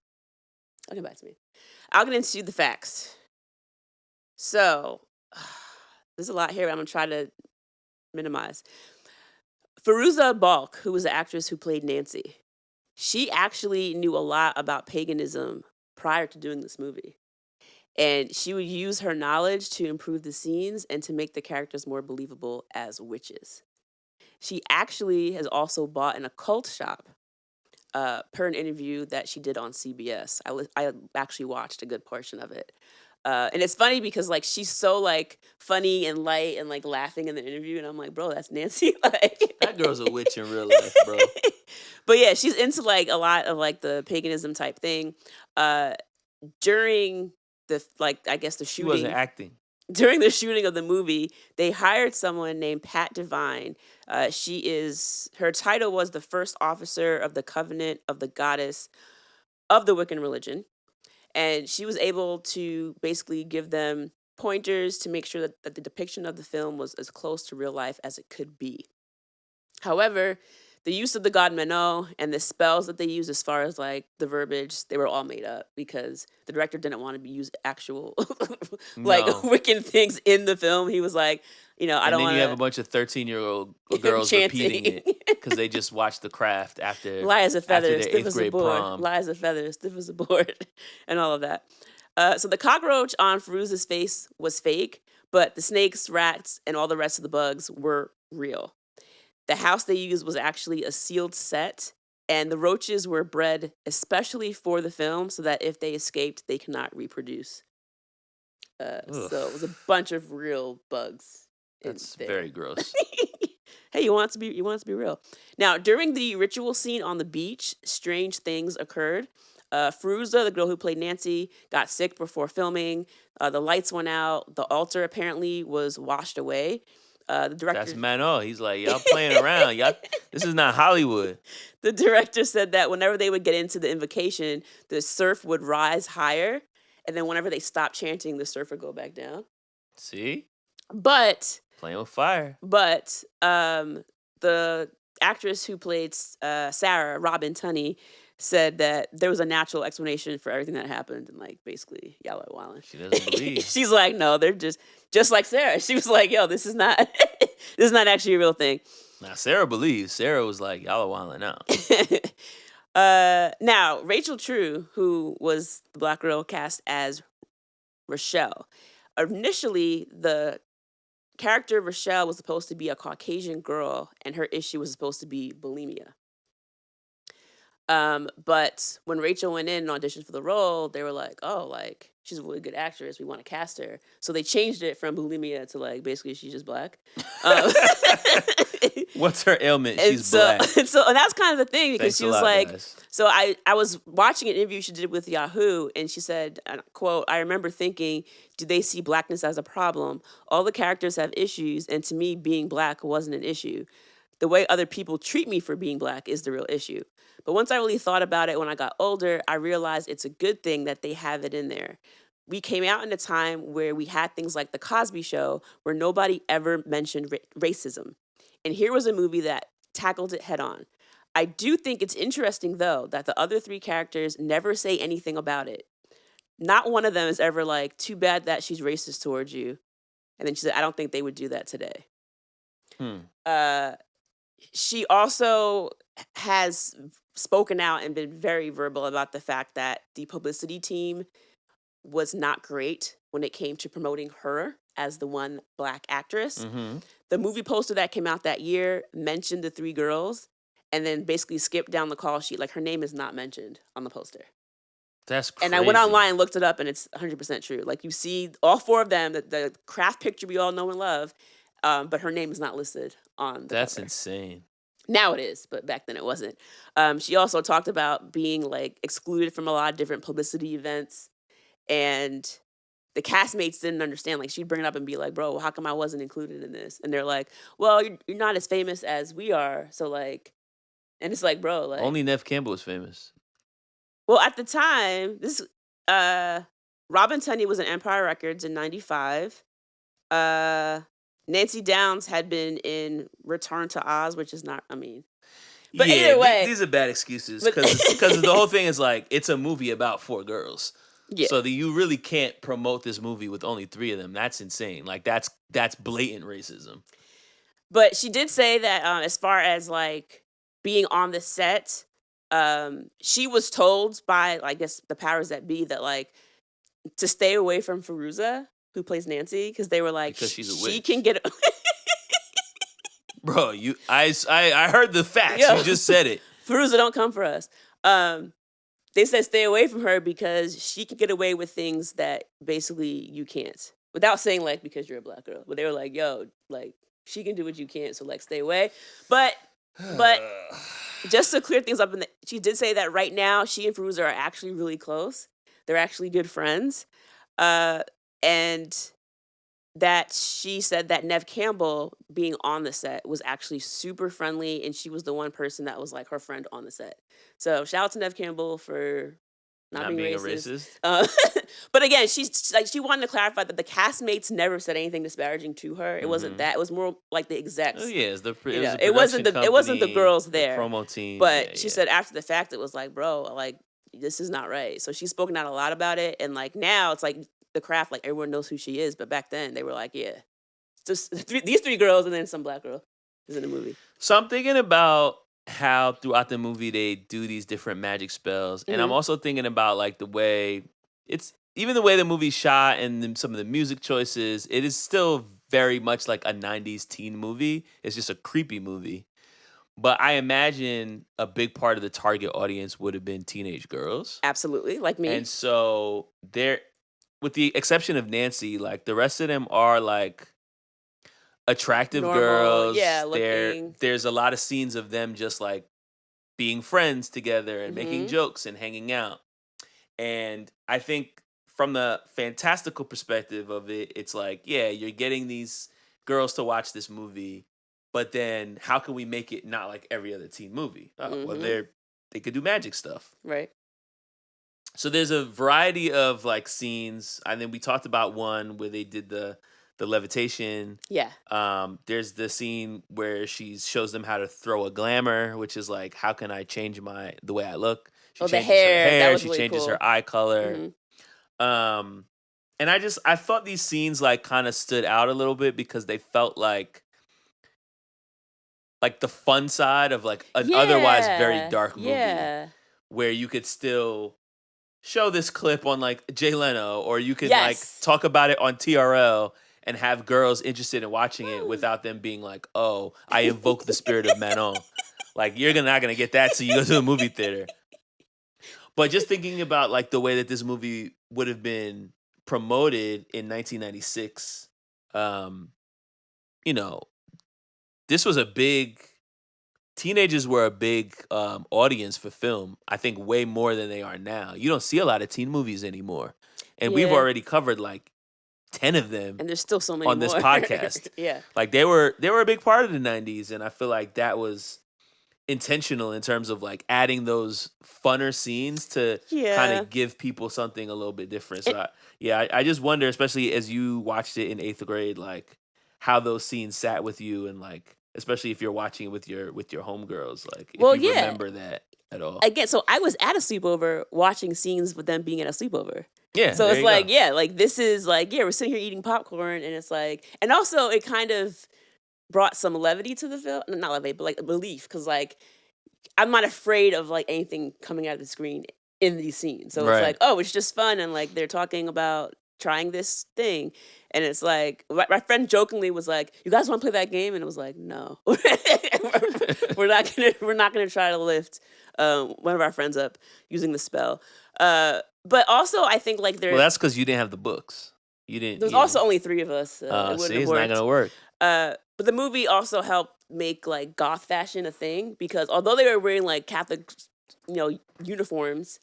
I'll get into the facts. So, there's a lot here, but I'm going to try to minimize. Fairuza Balk, who was the actress who played Nancy, she actually knew a lot about paganism prior to doing this movie. And she would use her knowledge to improve the scenes and to make the characters more believable as witches. She actually has also bought an occult shop, per an interview that she did on CBS. I actually watched a good portion of it. And it's funny because like she's so like funny and light and like laughing in the interview, and I'm like, bro, that's Nancy. Like that girl's a witch in real life, bro. But yeah, she's into like a lot of like the paganism type thing. During the I guess the shooting, She wasn't acting. During the shooting of the movie, they hired someone named Pat Devine. Her title was the first officer of the Covenant of the Goddess of the Wiccan religion. And she was able to basically give them pointers to make sure that the depiction of the film was as close to real life as it could be. However, the use of the god Mano and the spells that they used as far as like the verbiage, they were all made up because the director didn't want to use actual like Wiccan things in the film. He was like, I don't want to. And then you have a bunch of 13-year-old girls repeating it because they just watched The Craft after light as a feather, stiff as a board, prom. Light as a feather, stiff as a board, and all of that. So the cockroach on Fairuza's face was fake, but the snakes, rats, and all the rest of the bugs were real. The house they used was actually a sealed set, and the roaches were bred especially for the film so that if they escaped, they cannot reproduce. So it was a bunch of real bugs. That's very gross. Hey, you want it to be real. Now, during the ritual scene on the beach, strange things occurred. Fairuza, the girl who played Nancy, got sick before filming. The lights went out. The altar apparently was washed away. The director. That's Mano. He's like, y'all playing around. Y'all, this is not Hollywood. The director said that whenever they would get into the invocation, the surf would rise higher, and then whenever they stopped chanting, the surf would go back down. See? But playing with fire. But the actress who played Sarah, Robin Tunney, said that there was a natural explanation for everything that happened, and like basically y'all are wilding. She doesn't believe. She's like, no, they're just like Sarah. She was like, yo, this is not actually a real thing. Now Sarah believes. Sarah was like, y'all are wilding out. Now Rachel True, who was the black girl cast as Rochelle, initially the character Rochelle was supposed to be a Caucasian girl, and her issue was supposed to be bulimia. But when Rachel went in and auditioned for the role, they were like, oh, like, she's a really good actress. We want to cast her. So they changed it from bulimia to, like, basically she's just black. What's her ailment? She's black. And that's kind of the thing, because Thanks she was lot, like, guys. So I was watching an interview she did with Yahoo, and she said, quote, I remember thinking, do they see blackness as a problem? All the characters have issues, and to me, being black wasn't an issue. The way other people treat me for being black is the real issue. But once I really thought about it when I got older, I realized it's a good thing that they have it in there. We came out in a time where we had things like The Cosby Show, where nobody ever mentioned racism. And here was a movie that tackled it head on. I do think it's interesting, though, that the other three characters never say anything about it. Not one of them is ever like, too bad that she's racist towards you. And then she said, I don't think they would do that today. She also has spoken out and been very verbal about the fact that the publicity team was not great when it came to promoting her as the one black actress. Mm-hmm. The movie poster that came out that year mentioned the 3 girls and then basically skipped down the call sheet. Like, her name is not mentioned on the poster. That's crazy. And I went online and looked it up, and it's 100% true. Like, you see all 4 of them, the craft picture we all know and love, but her name is not listed on the That's cover. insane. Now it is, but back then it wasn't. She also talked about being, like, excluded from a lot of different publicity events, and the castmates didn't understand. Like, she'd bring it up and be like, bro, how come I wasn't included in this? And they're like, well, you're not as famous as we are, so, like, and it's like, bro, like... Only Neve Campbell was famous. Well, at the time, Robin Tunney was in Empire Records in 95. Nancy Downs had been in Return to Oz, which is not, but either way. These are bad excuses because the whole thing is like, it's a movie about 4 girls. Yeah. So you really can't promote this movie with only 3 of them. That's insane. Like, that's blatant racism. But she did say that as far as, like, being on the set, she was told by, I guess, the powers that be that, like, to stay away from Fairuza, who plays Nancy, because they were like, because she's a witch. She can get... Bro, I heard the facts. Yo, you just said it. Fairuza, don't come for us. They said stay away from her because she can get away with things that basically you can't. Without saying, like, because you're a black girl. But they were like, yo, like, she can do what you can't, so, like, stay away. But just to clear things up, she did say that right now she and Fairuza are actually really close. They're actually good friends. And that she said that Neve Campbell being on the set was actually super friendly, and she was the one person that was, like, her friend on the set. So shout out to Neve Campbell for not being a racist. But again, she wanted to clarify that the castmates never said anything disparaging to her. It wasn't that. It was more like the execs. Oh yeah, it wasn't the girls there. The promo team. But she said after the fact, it was like, bro, like, this is not right. So she's spoken out a lot about it, and, like, now it's like the craft, like, everyone knows who she is. But back then they were like, yeah, just these 3 girls and then some black girl is in the movie. So I'm thinking about how throughout the movie they do these different magic spells, and I'm also thinking about, like, the way the movie's shot and some of the music choices. It is still very much like a 90s teen movie. It's just a creepy movie. But I imagine a big part of the target audience would have been teenage girls. Absolutely, like me. And so they're, with the exception of Nancy, like, the rest of them are, like, attractive normal girls. Yeah, looking. There's a lot of scenes of them just, like, being friends together and making jokes and hanging out. And I think from the fantastical perspective of it, it's like, yeah, you're getting these girls to watch this movie, but then how can we make it not like every other teen movie? Well, they could do magic stuff. Right. So there's a variety of, like, scenes. And then we talked about one where they did the levitation. Yeah. There's the scene where she shows them how to throw a glamour, which is like, how can I change the way I look? She changes the hair. her hair. That was She really changes cool. her eye color. And I thought these scenes, like, kind of stood out a little bit because they felt like the fun side of, like, an otherwise very dark movie. Yeah. Where you could still show this clip on, like, Jay Leno, or you could like talk about it on TRL and have girls interested in watching it without them being like, oh, I invoke the spirit of Manon. Like, you're not gonna get that, so you go to a movie theater. But just thinking about, like, the way that this movie would have been promoted in 1996, this was teenagers were a big audience for film. I think way more than they are now. You don't see a lot of teen movies anymore. And we've already covered, like, 10 of them. And there's still so many on more. this podcast. Yeah. Like, they were a big part of the 90s, and I feel like that was intentional in terms of, like, adding those funner scenes to kind of give people something a little bit different. So I just wonder, especially as you watched it in 8th grade, like, how those scenes sat with you, and, like, especially if you're watching it with your homegirls, like, if you remember that at all. Again, so I was at a sleepover watching scenes with them being at a sleepover. Yeah. So it's like, like, this is like, we're sitting here eating popcorn, and it's like, and also it kind of brought some levity to the film. Not levity, but, like, relief, because, like, I'm not afraid of, like, anything coming out of the screen in these scenes. So it's like, oh, it's just fun, and, like, they're talking about trying this thing. And it's like, my friend jokingly was like, "You guys want to play that game?" And it was like, "No, we're not gonna try to lift one of our friends up using the spell." But also, I think like Well, that's because you didn't have the books. You didn't. There's also only 3 of us. It wouldn't see, have it's worked. not gonna work. But the movie also helped make like goth fashion a thing, because although they were wearing like Catholic, uniforms,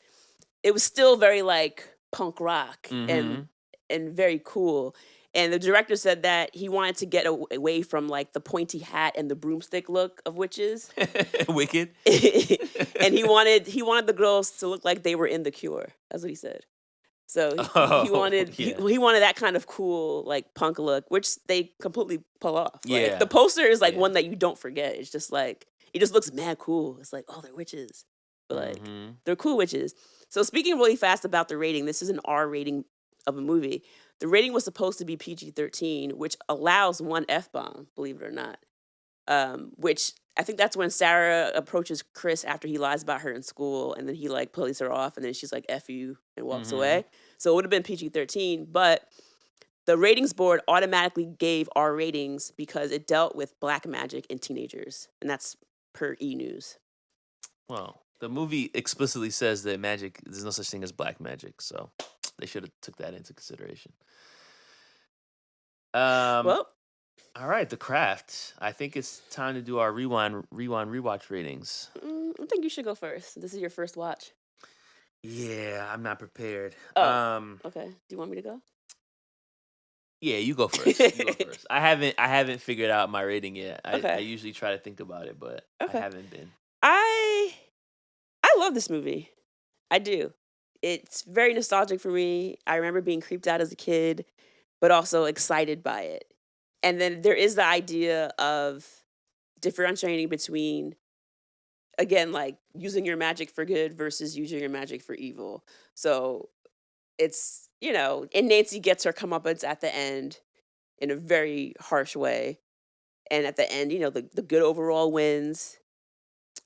it was still very like punk rock and very cool. And the director said that he wanted to get away from like the pointy hat and the broomstick look of witches. Wicked. And he wanted the girls to look like they were in The Cure. That's what he said. So he wanted that kind of cool like punk look, which they completely pull off. Like, the poster is like one that you don't forget. It's just like, it just looks mad cool. It's like, oh, they're witches, but like they're cool witches. So speaking really fast about the rating, this is an R rating of a movie. The rating was supposed to be PG-13, which allows one F-bomb, believe it or not. Which I think that's when Sarah approaches Chris after he lies about her in school, and then he like pulls her off, and then she's like, "F you," and walks away. So it would have been PG-13, but the ratings board automatically gave R ratings because it dealt with black magic and teenagers, and that's per E! News. Well, the movie explicitly says that there's no such thing as black magic, so they should have took that into consideration. Well, all right, The Craft. I think it's time to do our rewatch ratings. I think you should go first. This is your first watch. Yeah, I'm not prepared. Oh, okay. Do you want me to go? Yeah, you go first. I haven't figured out my rating yet. I usually try to think about it, but I haven't been. I love this movie. I do. It's very nostalgic for me. I remember being creeped out as a kid, but also excited by it. And then there is the idea of differentiating between, again, like using your magic for good versus using your magic for evil. So it's, and Nancy gets her comeuppance at the end in a very harsh way. And at the end, the good overall wins.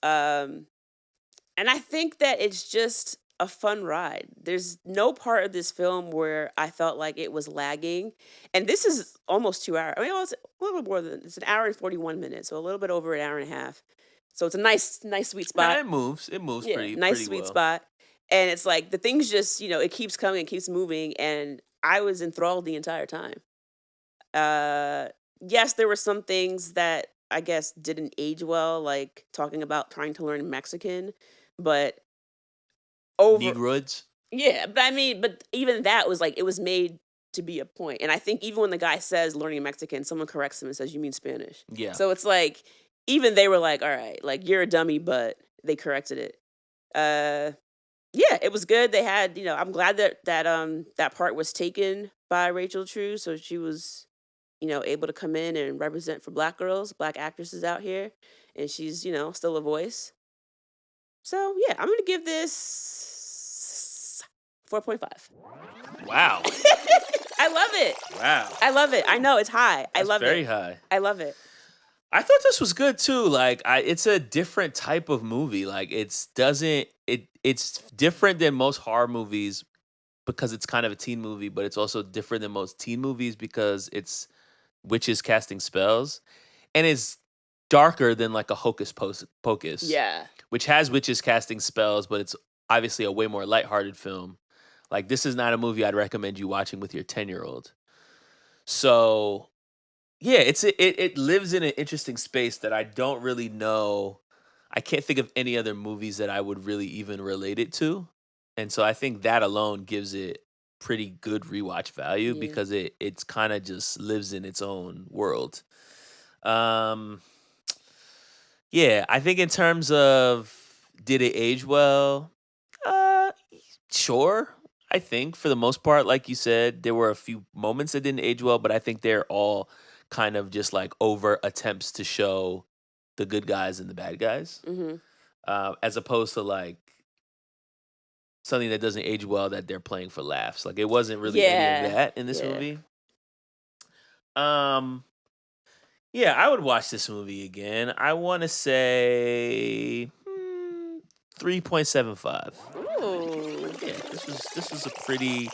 And I think that it's just a fun ride. There's no part of this film where I felt like it was lagging. And this is almost 2 hours. I mean, it's a little more than, it's an hour and 41 minutes, so a little bit over an hour and a half. So it's a nice sweet spot. Yeah, it moves pretty nice sweet well. spot. And it's like the things just, it keeps coming, it keeps moving, and I was enthralled the entire time. Yes, there were some things that I guess didn't age well, like talking about trying to learn Mexican, but Negroids. Yeah, but even that was like, it was made to be a point. And I think even when the guy says learning Mexican, someone corrects him and says, "You mean Spanish." Yeah. So it's like, even they were like, all right, like, you're a dummy, but they corrected it. Yeah, it was good. They had, I'm glad that part was taken by Rachel True, so she was, able to come in and represent for black girls, black actresses out here, and she's, still a voice. So yeah, I'm gonna give this 4.5. Wow. I love it. Wow. I love it. I know it's high. I love it. Very high. I love it. I thought this was good too. Like, it's a different type of movie. Like, it's different than most horror movies because it's kind of a teen movie, but it's also different than most teen movies because it's witches casting spells, and it's darker than like a Hocus Pocus. Yeah. Which has witches casting spells, but it's obviously a way more lighthearted film. Like, this is not a movie I'd recommend you watching with your 10-year-old. So, yeah, it lives in an interesting space that I don't really know. I can't think of any other movies that I would really even relate it to. And so I think that alone gives it pretty good rewatch value because it's kind of just lives in its own world. Yeah, I think in terms of did it age well? Sure. I think for the most part, like you said, there were a few moments that didn't age well, but I think they're all kind of just like overt attempts to show the good guys and the bad guys, as opposed to like something that doesn't age well that they're playing for laughs. Like, it wasn't really any of that in this movie. Yeah, I would watch this movie again. I want to say 3.75. Ooh. Yeah, this was a pretty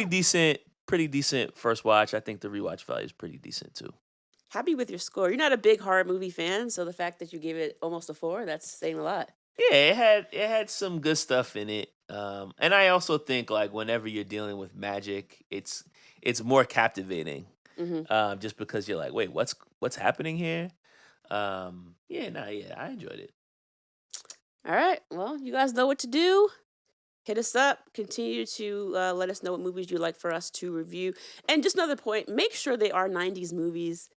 decent pretty decent first watch. I think the rewatch value is pretty decent too. Happy with your score. You're not a big horror movie fan, so the fact that you gave it almost a 4, that's saying a lot. Yeah, it had some good stuff in it. And I also think like whenever you're dealing with magic, it's more captivating. Just because you're like, wait, what's happening here? I enjoyed it. All right. Well, you guys know what to do. Hit us up. Continue to let us know what movies you'd like for us to review. And just another point, make sure they are 90s movies.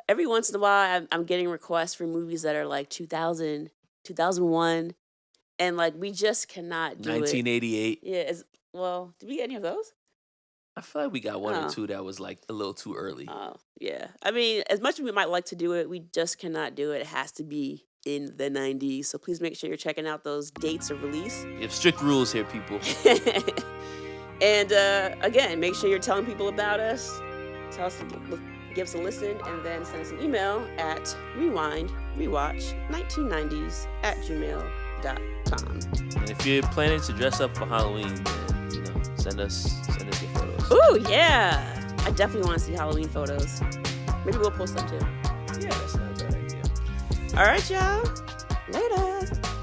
Every once in a while, I'm getting requests for movies that are like 2000, 2001. And like, we just cannot do 1988. it. Yeah. Did we get any of those? I feel like we got one or two that was like a little too early. Oh, yeah. I mean, as much as we might like to do it, we just cannot do it. It has to be in the 90s. So please make sure you're checking out those dates of release. You have strict rules here, people. And again, make sure you're telling people about us. Tell us to give us a listen, and then send us an email at rewindrewatch1990s@gmail.com. And if you're planning to dress up for Halloween, then send us your photos. Ooh, yeah. I definitely want to see Halloween photos. Maybe we'll post them too. Yeah, that's not a bad idea. All right, y'all. Later.